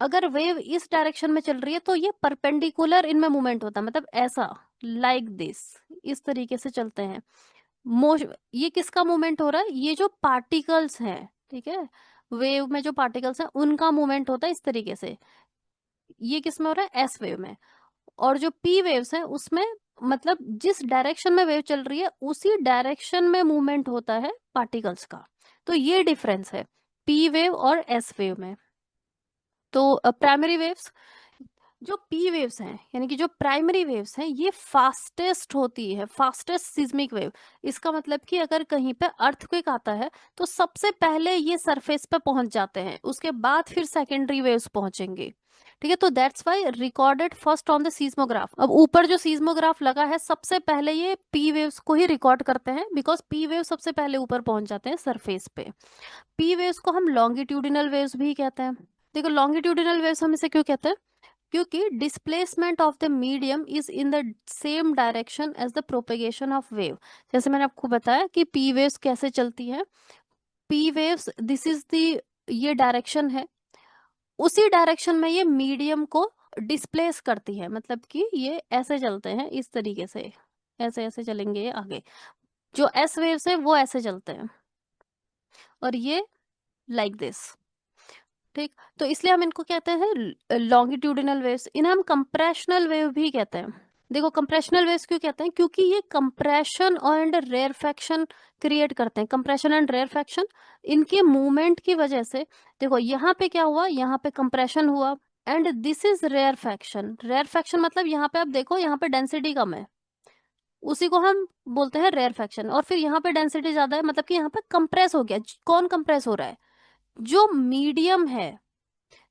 अगर वेव इस डायरेक्शन में चल रही है तो ये परपेंडिकुलर इनमें मूवमेंट होता है, मतलब ऐसा, लाइक दिस, इस तरीके से चलते हैं। ये किसका मूवमेंट हो रहा है? ये जो पार्टिकल्स हैं, ठीक है, वेव में जो पार्टिकल्स हैं उनका मूवमेंट होता है इस तरीके से। ये किस में हो रहा है? एस वेव में। और जो पी वेव्स हैं उसमें मतलब जिस डायरेक्शन में वेव चल रही है उसी डायरेक्शन में मूवमेंट होता है पार्टिकल्स का। तो ये डिफरेंस है पी वेव और एस वेव में। तो प्राइमरी वेव्स, जो पी वेव्स हैं यानी कि जो प्राइमरी वेव्स हैं, ये फास्टेस्ट होती है, फास्टेस्ट सिस्मिक वेव। इसका मतलब कि अगर कहीं पे अर्थक्वेक आता है तो सबसे पहले ये सरफेस पे पहुंच जाते हैं, उसके बाद फिर सेकेंडरी वेव्स पहुंचेंगे, ठीक है। तो that's Y recorded first on the seismograph. अब ऊपर जो सीस्मोग्राफ लगा है सबसे पहले ये पी वेव्स को ही रिकॉर्ड करते हैं, बिकॉज पी वेव सबसे पहले ऊपर पहुंच जाते हैं सरफेस पे। पी वेव्स को हम लॉन्गिट्यूडिनल वेव्स भी कहते हैं। देखो लॉन्गिट्यूडिनल वेव्स हम इसे क्यों कहते हैं? क्योंकि displacement of the medium is in the same direction as the propagation of wave. जैसे मैंने आपको बताया कि पी वेव्स कैसे चलती है। P waves, this is the, ये डायरेक्शन है, उसी डायरेक्शन में ये मीडियम को डिस्प्लेस करती है, मतलब कि ये ऐसे चलते हैं इस तरीके से, ऐसे ऐसे चलेंगे ये आगे। जो एस वेव्स है वो ऐसे चलते हैं और ये लाइक दिस, ठीक। तो इसलिए हम इनको कहते हैं लॉन्गिट्यूडिनल वेव्स। इन्हें हम कंप्रेशनल वेव भी कहते हैं। देखो कंप्रेशनल वेव्स क्यों कहते हैं? क्योंकि ये कंप्रेशन एंड रेयरफैक्शन क्रिएट करते हैं। कंप्रेशन एंड रेयरफैक्शन, इनके मूवमेंट की वजह से, देखो यहाँ पे क्या हुआ, यहाँ पे कंप्रेशन हुआ and this is rarefaction. Rarefaction मतलब यहाँ पे आप देखो, यहाँ पे डेंसिटी कम है, उसी को हम बोलते हैं रेयरफैक्शन। और फिर यहाँ पे डेंसिटी ज्यादा है, मतलब कि यहाँ पे कंप्रेस हो गया। कौन कंप्रेस हो रहा है? जो मीडियम है,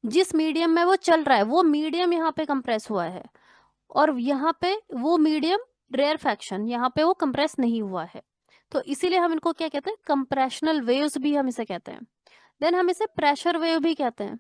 जिस मीडियम में वो चल रहा है वो मीडियम यहाँ पे कंप्रेस हुआ है, और यहाँ पे वो मीडियम रेयरफैक्शन, यहाँ पे वो कंप्रेस नहीं हुआ है। तो इसीलिए हम इनको क्या कहते हैं? कंप्रेशनल वेव्स भी हम इसे कहते हैं। देन हम इसे प्रेशर वेव भी कहते हैं,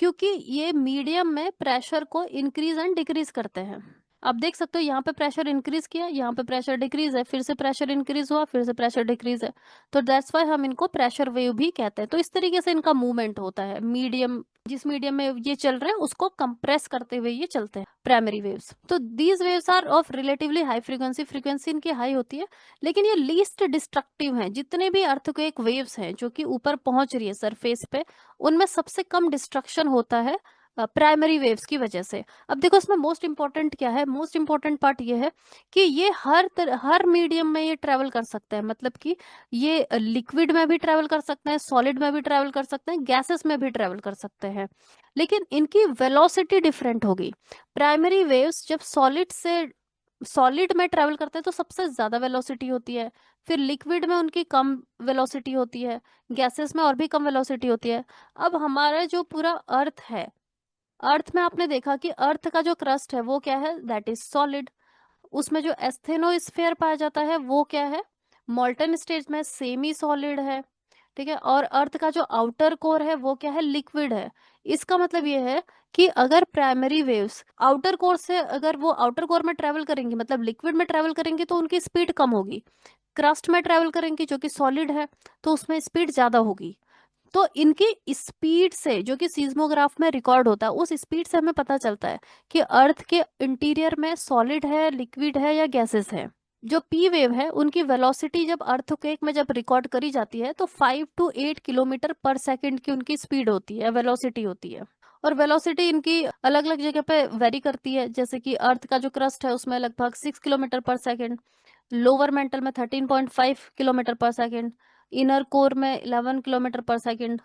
क्योंकि ये मीडियम में प्रेशर को इंक्रीज एंड डिक्रीज करते हैं। आप देख सकते हो यहाँ पे प्रेशर इंक्रीज किया, यहाँ पे प्रेशर डिक्रीज है, फिर से प्रेशर इंक्रीज हुआ, फिर से प्रेशर डिक्रीज है। तो दैट्स वाई हम इनको प्रेशर वेव भी कहते हैं। तो इस तरीके से इनका मूवमेंट होता है। मीडियम, जिस मीडियम में ये चल रहे हैं उसको कंप्रेस करते हुए ये चलते हैं, प्राइमरी वेव्स। तो these waves are of relatively high frequency, frequency इनकी हाई होती है, लेकिन ये लीस्ट डिस्ट्रक्टिव हैं। जितने भी अर्थक्वेक वेव्स हैं जो कि ऊपर पहुंच रही है सरफेस पे, उनमें सबसे कम डिस्ट्रक्शन होता है प्राइमरी वेव्स की वजह से। अब देखो इसमें मोस्ट इंपॉर्टेंट क्या है? मोस्ट इंपॉर्टेंट पार्ट ये है कि ये हर मीडियम में ये ट्रेवल कर सकते हैं, मतलब कि ये लिक्विड में भी ट्रेवल कर सकते हैं, सॉलिड में भी ट्रेवल कर सकते हैं, गैसेस में भी ट्रेवल कर सकते हैं, लेकिन इनकी वेलोसिटी डिफरेंट होगी। प्राइमरी वेव्स जब सॉलिड में ट्रेवल करते हैं तो सबसे ज्यादा वेलोसिटी होती है, फिर लिक्विड में उनकी कम वेलोसिटी होती है, गैसेस में और भी कम वेलोसिटी होती है। अब हमारा जो पूरा अर्थ है, अर्थ में आपने देखा कि अर्थ का जो क्रस्ट है वो क्या है? That is solid. उसमें जो एस्थेनोस्फीयर पाया जाता है वो क्या है? मॉल्टन स्टेज में सेमी सॉलिड है, ठीक है। और अर्थ का जो आउटर कोर है वो क्या है? लिक्विड है। इसका मतलब ये है कि अगर प्राइमरी वेव्स आउटर कोर से, अगर वो आउटर कोर में ट्रेवल करेंगी, मतलब लिक्विड में ट्रेवल करेंगी, तो उनकी स्पीड कम होगी। क्रस्ट में ट्रेवल करेंगी जो कि सॉलिड है, तो उसमें स्पीड ज्यादा होगी। तो इनकी स्पीड से, जो कि सीस्मोग्राफ में रिकॉर्ड होता है, उस स्पीड से हमें पता चलता है कि अर्थ के इंटीरियर में सॉलिड है, लिक्विड है या गैसेस है। जो पी वेव है उनकी वेलोसिटी जब अर्थक्वेक में जब रिकॉर्ड करी जाती है तो 5 to 8 किलोमीटर पर सेकेंड की उनकी स्पीड होती है, वेलोसिटी होती है। और वेलोसिटी इनकी अलग अलग जगह पे वेरी करती है, जैसे कि अर्थ का जो क्रस्ट है उसमें लगभग 6 किलोमीटर पर सेकेंड, लोअर मेंटल में 13.5 किलोमीटर पर सेकेंड, इनर कोर में 11 किलोमीटर पर सेकेंड।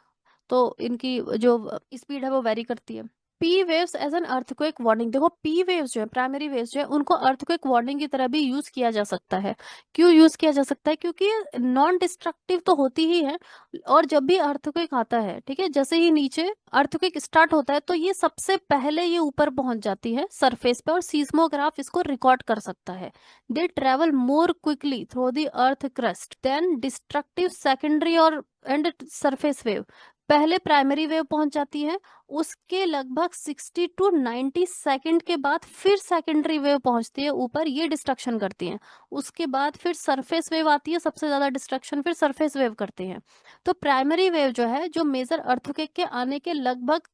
तो इनकी जो स्पीड है वो वेरी करती है। P waves as an earthquake warning, देखो पी वेव्स जो है, प्राइमरी वेव्स जो है, उनको अर्थक्वेक वार्निंग की तरह भी यूज किया जा सकता है। क्यों यूज किया जा सकता है? क्योंकि नॉन डिस्ट्रक्टिव तो होती ही है, और जब भी अर्थक्वेक आता है, ठीक है, जैसे ही नीचे अर्थक्वेक स्टार्ट होता है तो ये सबसे पहले ये ऊपर पहुंच जाती है सरफेस पे, और सीस्मोग्राफ इसको रिकॉर्ड कर सकता है। They travel more quickly through the earth crust than destructive secondary और एंड सरफेस वेव। पहले प्राइमरी वेव पहुंच जाती है, उसके लगभग 60 to 90 सेकंड के बाद फिर सेकेंडरी वेव पहुंचती है ऊपर, ये डिस्ट्रक्शन करती है। उसके बाद फिर सरफेस वेव आती है, सबसे ज्यादा डिस्ट्रक्शन फिर सरफेस वेव करती है। तो प्राइमरी वेव जो है, जो मेजर अर्थक्वेक के आने के लगभग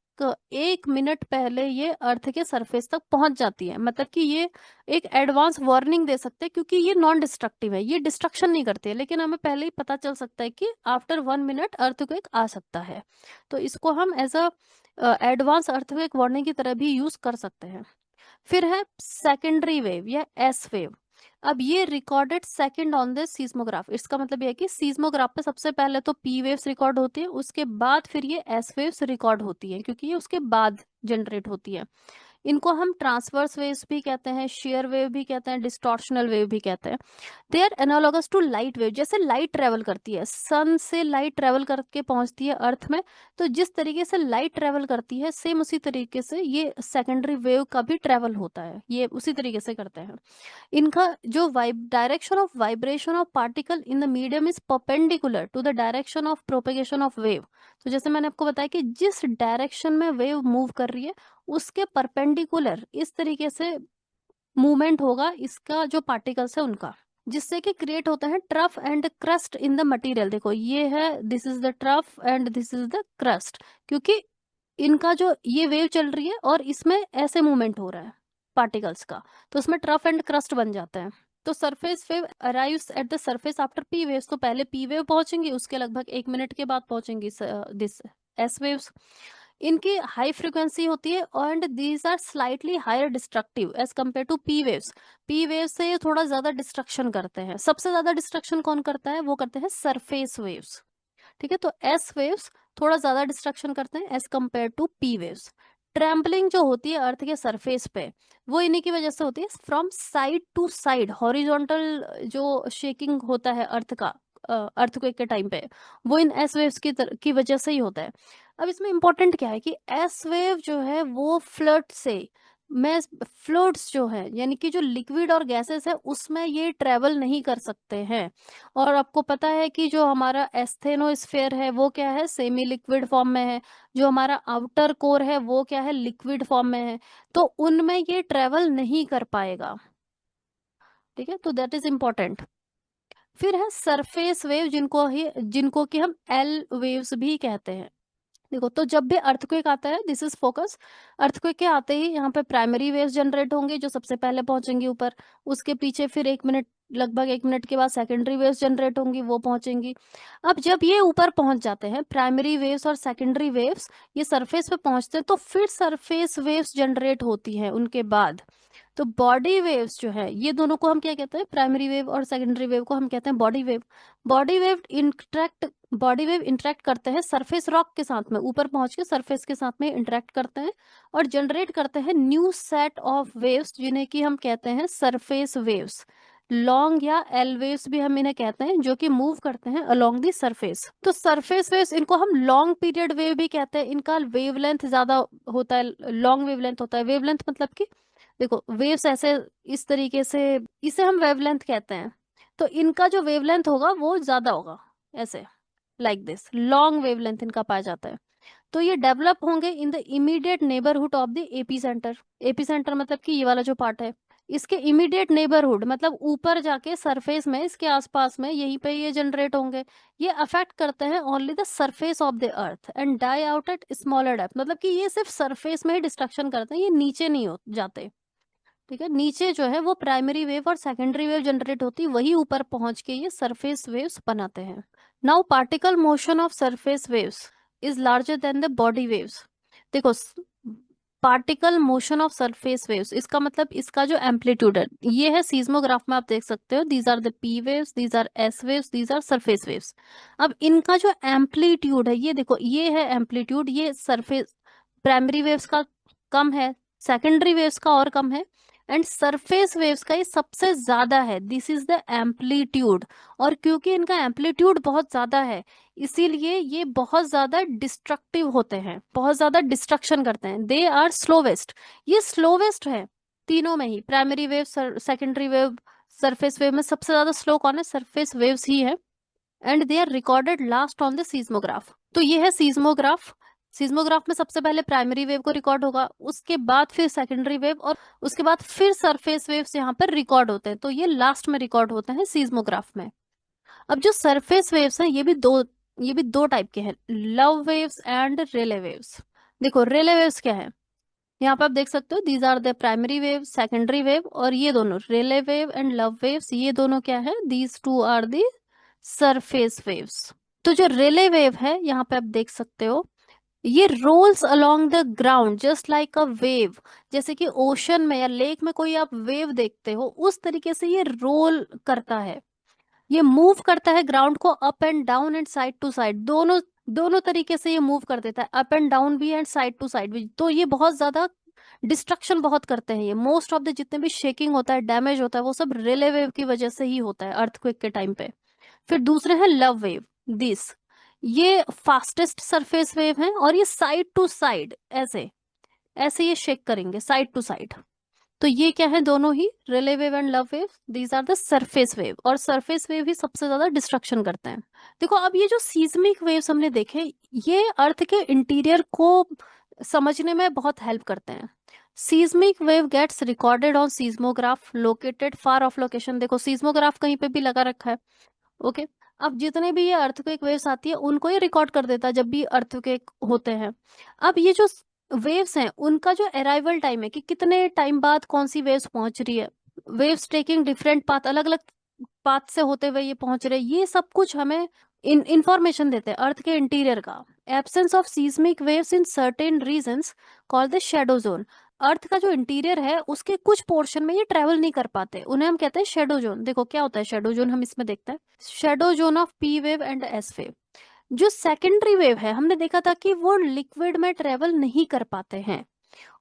1 मिनट पहले ये अर्थ के सरफेस तक पहुंच जाती है। मतलब कि ये एक एडवांस वार्निंग दे सकते हैं, क्योंकि ये नॉन डिस्ट्रक्टिव है, ये डिस्ट्रक्शन नहीं करती है, लेकिन हमें पहले ही पता चल सकता है कि आफ्टर 1 मिनट अर्थक्वेक आ सकता है। तो इसको हम as a advance earthquake warning की तरह भी यूज कर सकते हैं। फिर है सेकेंडरी वेव या एस वेव। अब ये recorded second on the seismograph. इसका मतलब ये है कि सीस्मोग्राफ पे सबसे पहले तो पी वेव्स रिकॉर्ड होती है, उसके बाद फिर ये एस वेव्स रिकॉर्ड होती है, क्योंकि ये उसके बाद जनरेट होती है। इनको हम ट्रांसवर्स वेव्स भी कहते हैं, शेयर वेव भी कहते हैं, डिस्टॉर्शनल वेव भी कहते हैं। They are analogous to light wave. जैसे लाइट ट्रेवल करती है, सन से लाइट ट्रेवल करके पहुंचती है अर्थ में, तो जिस तरीके से लाइट ट्रेवल करती है, सेम उसी तरीके से ये सेकेंडरी वेव का भी ट्रेवल होता है, ये उसी तरीके से करते हैं। इनका जो direction of vibration of particle in the medium is perpendicular to the direction of propagation of wave. तो जैसे मैंने आपको बताया कि जिस डायरेक्शन में वेव मूव कर रही है, उसके परपेंडिकुलर इस तरीके से मूवमेंट होगा इसका, जो पार्टिकल्स है उनका, जिससे कि क्रिएट होता है trough and crust in the material. देखो ये है, this is the trough and this is the crust, क्योंकि इनका जो ये वेव चल रही है और इसमें ऐसे मूवमेंट हो रहा है पार्टिकल्स का, तो उसमें ट्रफ एंड क्रस्ट बन जाते हैं। तो surface wave arrives at the surface after P waves. तो पहले पी वेव पहुंचेंगी, उसके लगभग 1 मिनट के बाद पहुंचेंगी दिस एस वेव्स। इनकी हाई फ्रिक्वेंसी होती है and these are slightly higher destructive as compare to P waves. P wave से ये थोड़ा ज्यादा डिस्ट्रक्शन करते हैं। सबसे ज्यादा डिस्ट्रक्शन कौन करता है? वो करते हैं सरफेस वेव्स। ठीक है, तो एस वेव्स थोड़ा ज्यादा डिस्ट्रक्शन करते हैं as compare to P waves. Trampling जो होती है अर्थ के सरफेस पे, वो इन्हीं की वजह से होती है। From side to side horizontal जो शेकिंग होता है अर्थ का अर्थक्वेक के टाइम पे, वो इन एस वेव्स की वजह से ही होता है। अब इसमें इंपॉर्टेंट क्या है कि एस वेव जो है वो फ्लड से में फ्लूइड्स जो है, यानी कि जो लिक्विड और गैसेस है, उसमें ये ट्रेवल नहीं कर सकते हैं। और आपको पता है कि जो हमारा एस्थेनोस्फेयर है वो क्या है? सेमी लिक्विड फॉर्म में है। जो हमारा आउटर कोर है वो क्या है? लिक्विड फॉर्म में है। तो उनमें ये ट्रेवल नहीं कर पाएगा। ठीक है, तो दैट इज इम्पोर्टेंट। फिर है सरफेस वेव, जिनको कि हम एल वेव्स भी कहते हैं। देखो, तो जब भी अर्थक्वेक आता है, दिस इज फोकस, अर्थक्वेक के आते ही यहाँ पे प्राइमरी वेव्स जनरेट होंगे जो सबसे पहले पहुंचेंगी ऊपर। उसके पीछे फिर 1 मिनट, लगभग 1 मिनट के बाद सेकेंडरी वेव्स जनरेट होंगी, वो पहुंचेंगी। अब जब ये ऊपर पहुंच जाते हैं, प्राइमरी वेव्स और सेकेंडरी वेव्स ये सरफेस पे पहुंचते हैं, तो फिर सरफेस वेव्स जनरेट होती हैं उनके बाद। तो बॉडी वेव्स जो है, ये दोनों को हम क्या कहते हैं? प्राइमरी वेव और सेकेंडरी वेव को हम कहते हैं body wave. Body wave interact करते हैं सरफेस रॉक के साथ में, ऊपर पहुंच के सरफेस के साथ में इंटरेक्ट करते हैं और जनरेट करते हैं न्यू सेट ऑफ वेव्स, जिन्हें कि हम कहते हैं सरफेस वेव्स। लॉन्ग या एल वेव्स भी हम इन्हें कहते हैं, जो कि मूव करते हैं अलोंग दी सरफेस। तो सरफेस वेव्स, इनको हम लॉन्ग पीरियड वेव भी कहते हैं। इनका वेवलेंथ ज्यादा होता है, लॉन्ग वेवलेंथ होता है। वेवलेंथ मतलब कि देखो, वेव्स ऐसे इस तरीके से, इसे हम वेवलेंथ कहते हैं। तो इनका जो वेवलेंथ होगा वो ज्यादा होगा, ऐसे लाइक दिस लॉन्ग वेवलेंथ इनका पाया जाता है। तो ये डेवलप होंगे in the immediate neighbourhood of the AP centre. AP centre मतलब कि ये वाला जो पार्ट है, इसके इमीडिएट नेबरहुड मतलब ऊपर जाके सरफेस में, इसके आसपास में, यहीं पे ये जनरेट होंगे। ये अफेक्ट करते हैं only the surface of the earth and die out at smaller depth. मतलब कि ये सिर्फ सरफेस में ही डिस्ट्रक्शन करते हैं, ये नीचे नहीं हो जाते। ठीक है, नीचे जो है वो प्राइमरी वेव और सेकेंडरी वेव जनरेट होती है, वही ऊपर पहुंच के ये सरफेस वेव्स बनाते हैं। Now particle motion of surface waves is larger than the body waves. देखो, particle motion of surface waves, इसका मतलब इसका जो एम्पलीट्यूड है, ये है सीस्मोग्राफ में आप देख सकते हो, these are the P waves, these are S waves, these are surface waves. अब इनका जो एम्पलीट्यूड है, ये देखो, ये है एम्पलीट्यूड, ये सरफेस प्राइमरी वेव्स का कम है, सेकेंडरी वेव्स का और कम है, एंड सरफेस वेव्स का ये सबसे ज्यादा है। This is the amplitude. और क्योंकि इनका एम्पलीट्यूड बहुत ज्यादा है, इसीलिए ये बहुत ज्यादा डिस्ट्रक्टिव होते हैं, बहुत ज्यादा डिस्ट्रक्शन करते हैं। दे आर स्लोवेस्ट, ये स्लोवेस्ट है तीनों में ही, primary wave, secondary wave, surface wave में सबसे ज्यादा स्लो कौन है? सरफेस वेव्स ही है। And they are recorded last on the seismograph. तो ये है सीज्मोग्राफ। सीज्मोग्राफ में सबसे पहले प्राइमरी वेव को रिकॉर्ड होगा, उसके बाद फिर सेकेंडरी वेव, और उसके बाद फिर सरफेस वेव्स यहाँ पर रिकॉर्ड होते हैं, तो ये लास्ट में रिकॉर्ड होते हैं सीज्मोग्राफ में। अब जो सरफेस वेव्स हैं ये भी दो टाइप के हैं, love waves and Rayleigh waves. देखो रिले वेव्स क्या है, यहाँ पे आप देख सकते हो, these are the primary wave, secondary wave, और ये दोनों Rayleigh wave and love waves, ये दोनों क्या है, these two are the surface waves. तो जो रिले वेव है यहाँ पे आप देख सकते हो, ये rolls along the ground just like a wave. जैसे कि ओशन में या लेक में कोई आप वेव देखते हो, उस तरीके से ये रोल करता है, ये मूव करता है ग्राउंड को up and down and side to side, दोनों दोनों तरीके से ये मूव कर देता है, अप एंड डाउन भी एंड साइड टू साइड भी। तो ये बहुत ज्यादा डिस्ट्रक्शन बहुत करते हैं, ये मोस्ट ऑफ द जितने भी शेकिंग होता है, डैमेज होता है, वो सब रिले वेव की वजह से ही होता है अर्थक्वेक के टाइम पे। फिर दूसरे हैं लव वेव, दिस, ये फास्टेस्ट सरफेस वेव है, और ये साइड टू साइड ऐसे ऐसे ये शेक करेंगे साइड टू साइड। तो ये क्या है, दोनों ही Rayleigh wave and Love wave, these are the surface wave, और सरफेस वेव ही सबसे ज्यादा डिस्ट्रक्शन करते हैं। देखो अब ये जो सीज्मिक वेव्स हमने देखे, ये अर्थ के इंटीरियर को समझने में बहुत हेल्प करते हैं। Seismic wave gets recorded on seismograph located far off location. देखो सीज्मोग्राफ कहीं पे भी लगा रखा है, ओके। अब जितने भी ये अर्थक्वेक वेव्स आती है उनको ये रिकॉर्ड कर देता है जब भी अर्थक्वेक होते हैं। अब ये जो वेव्स हैं उनका जो अराइवल टाइम है कि कितने टाइम बाद कौन सी वेव्स पहुंच रही है, वेव्स टेकिंग डिफरेंट पाथ, अलग अलग पाथ से होते हुए ये पहुंच रहे हैं, ये सब कुछ हमें इंफॉर्मेशन देते हैं अर्थ के इंटीरियर का। Absence of seismic waves in certain regions called the shadow zone. Earth का जो इंटीरियर है उसके कुछ पोर्शन में ये ट्रेवल नहीं कर पाते, उन्हें हम कहते हैं शेडो जोन। देखो क्या होता है शेडो जोन, हम इसमें देखते हैं shadow zone of P wave and S wave. जो सेकेंडरी वेव है हमने देखा था कि वो लिक्विड में ट्रेवल नहीं कर पाते हैं,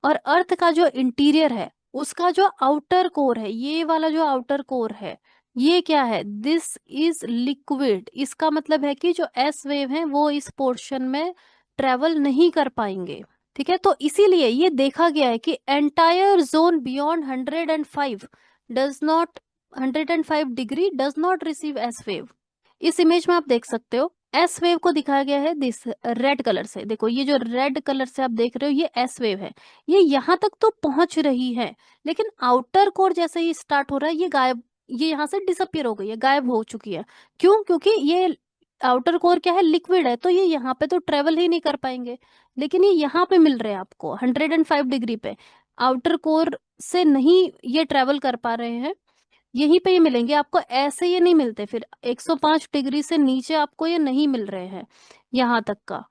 और अर्थ का जो इंटीरियर है उसका जो आउटर कोर है, ये वाला जो आउटर कोर है, ये क्या है, दिस इज लिक्विड। इसका मतलब है कि जो एस वेव है वो इस पोर्शन में ट्रेवल नहीं कर पाएंगे, ठीक है। तो इसीलिए ये देखा गया है कि entire zone beyond 105 does not 105 degree does not receive S wave. इस इमेज में आप देख सकते हो एस वेव को दिखाया गया है दिस रेड कलर से। देखो ये जो रेड कलर से आप देख रहे हो ये एस वेव है, ये यहाँ तक तो पहुंच रही है, लेकिन आउटर कोर जैसे ही स्टार्ट हो रहा है ये गायब, ये यहाँ से डिसअपियर हो गई है, गायब हो चुकी है। क्यों? क्योंकि ये आउटर कोर क्या है, लिक्विड है, तो ये यहाँ पे तो ट्रेवल ही नहीं कर पाएंगे। लेकिन ये यहाँ पे मिल रहे हैं आपको 105 डिग्री पे, आउटर कोर से नहीं ये ट्रेवल कर पा रहे हैं, यहीं पे ये मिलेंगे आपको, ऐसे ये नहीं मिलते। फिर 105 डिग्री से नीचे आपको ये नहीं मिल रहे हैं यहाँ तक का।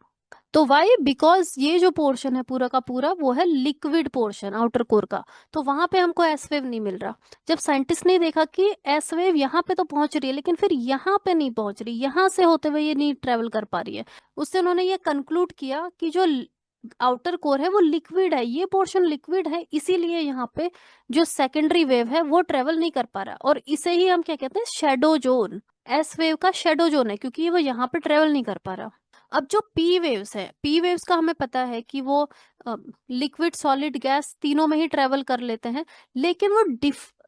तो वाई, बिकॉज ये जो पोर्शन है पूरा का पूरा वो है लिक्विड पोर्शन आउटर कोर का, तो वहां पे हमको एस वेव नहीं मिल रहा। जब साइंटिस्ट ने देखा कि एस वेव यहाँ पे तो पहुंच रही है लेकिन फिर यहाँ पे नहीं पहुंच रही, यहाँ से होते हुए ये नहीं ट्रेवल कर पा रही है, उससे उन्होंने ये कंक्लूड किया कि जो आउटर कोर है वो लिक्विड है, ये पोर्शन लिक्विड है, इसीलिए यहाँ पे जो सेकेंडरी वेव है वो ट्रेवल नहीं कर पा रहा, और इसे ही हम क्या कहते हैं, शेडो जोन। एस वेव का शेडो जोन है क्योंकि वो यहाँ पे ट्रेवल नहीं कर पा रहा। अब जो पी वेव्स है, पी वेव्स का हमें पता है कि वो लिक्विड सॉलिड गैस तीनों में ही ट्रेवल कर लेते हैं, लेकिन वो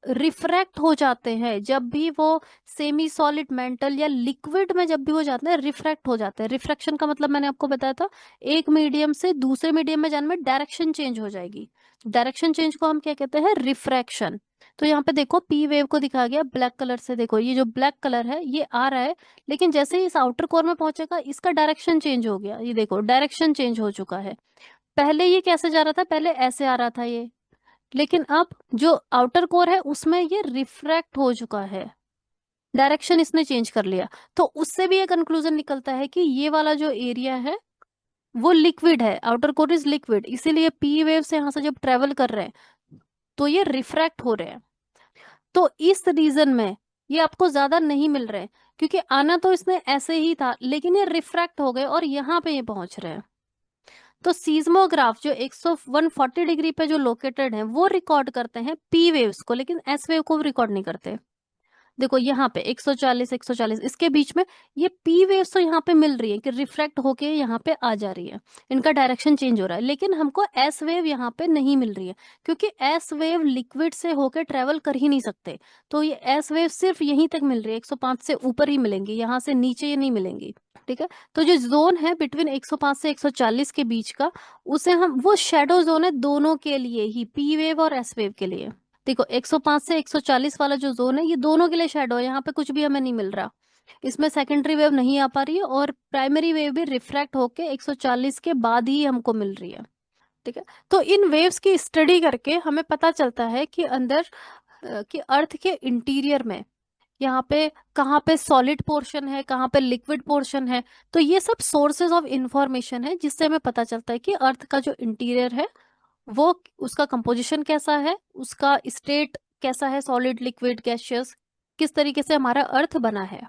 रिफ्रैक्ट हो जाते हैं जब भी वो सेमी सॉलिड मेंटल या लिक्विड में जब भी वो जाते हैं रिफ्रैक्ट हो जाते हैं। रिफ्रैक्शन का मतलब मैंने आपको बताया था, एक मीडियम से दूसरे मीडियम में जाने में डायरेक्शन चेंज हो जाएगी, डायरेक्शन चेंज को हम क्या कहते हैं, रिफ्रैक्शन। तो यहाँ पे देखो पी वेव को दिखाया गया ब्लैक कलर से, देखो ये जो ब्लैक कलर है ये आ रहा है, लेकिन जैसे ही इस आउटर कोर में पहुंचेगा इसका डायरेक्शन चेंज हो गया, ये देखो डायरेक्शन चेंज हो चुका है। पहले ये कैसे जा रहा था, पहले ऐसे आ रहा था ये, लेकिन अब जो आउटर कोर है उसमें ये रिफ्रैक्ट हो चुका है, डायरेक्शन इसने चेंज कर लिया। तो उससे भी ये कंक्लूजन निकलता है कि ये वाला जो एरिया है वो लिक्विड है, आउटर कोर इज लिक्विड, इसीलिए पी वेव से यहाँ से जब ट्रेवल कर रहे हैं तो ये रिफ्रैक्ट हो रहे हैं। तो इस रीजन में ये आपको ज्यादा नहीं मिल रहे, क्योंकि आना तो इसने ऐसे ही था लेकिन ये रिफ्रैक्ट हो गए और यहाँ पे ये पहुंच रहे हैं। तो सीज्मोग्राफ जो 140 डिग्री पे जो लोकेटेड है वो रिकॉर्ड करते हैं पी वेव्स को, लेकिन एस वेव को रिकॉर्ड नहीं करते। देखो यहाँ पे 140 इसके बीच में ये पी वेव्स तो यहाँ पे मिल रही है कि रिफ्रैक्ट होके यहाँ पे आ जा रही है, इनका डायरेक्शन चेंज हो रहा है, लेकिन हमको एस वेव यहाँ पे नहीं मिल रही है क्योंकि एस वेव लिक्विड से होके ट्रेवल कर ही नहीं सकते। तो ये एस वेव सिर्फ यहीं तक मिल रही है, 105 से ऊपर ही मिलेंगी, यहाँ से नीचे ये नहीं मिलेंगी। ठीक है, तो जो जोन है बिटवीन 105 से 140 के बीच का, उसे हम, वो शेडो जोन है दोनों के लिए ही, पी वेव और एस वेव के लिए। देखो 105 से 140 वाला जो जोन है ये दोनों के लिए शेडो है, यहाँ पे कुछ भी हमें नहीं मिल रहा, इसमें सेकेंडरी वेव नहीं आ पा रही है और प्राइमरी वेव भी रिफ्रैक्ट होके 140 के बाद ही हमको मिल रही है। ठीक है, तो इन वेव्स की स्टडी करके हमें पता चलता है कि अंदर कि अर्थ के इंटीरियर में यहाँ पे कहाँ पे सॉलिड पोर्शन है, कहाँ पे लिक्विड पोर्शन है। तो ये सब सोर्सेज ऑफ इंफॉर्मेशन है जिससे हमें पता चलता है कि अर्थ का जो इंटीरियर है वो, उसका कंपोजिशन कैसा है, उसका स्टेट कैसा है, सॉलिड लिक्विड गैसियस, किस तरीके से हमारा अर्थ बना है।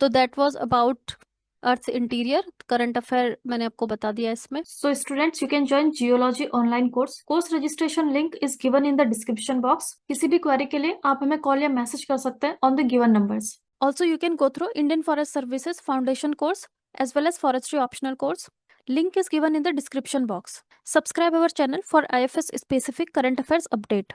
तो that was about earth interior. Current affair मैंने आपको बता दिया इसमें। So students, you can join geology online course. Course registration link is given in the description box. किसी भी क्वेरी के लिए आप हमें कॉल या मैसेज कर सकते हैं on the given numbers. Also you can go through Indian forest services foundation course as well as forestry optional course. Link is given in the description box. Subscribe our channel for IFS specific current affairs update.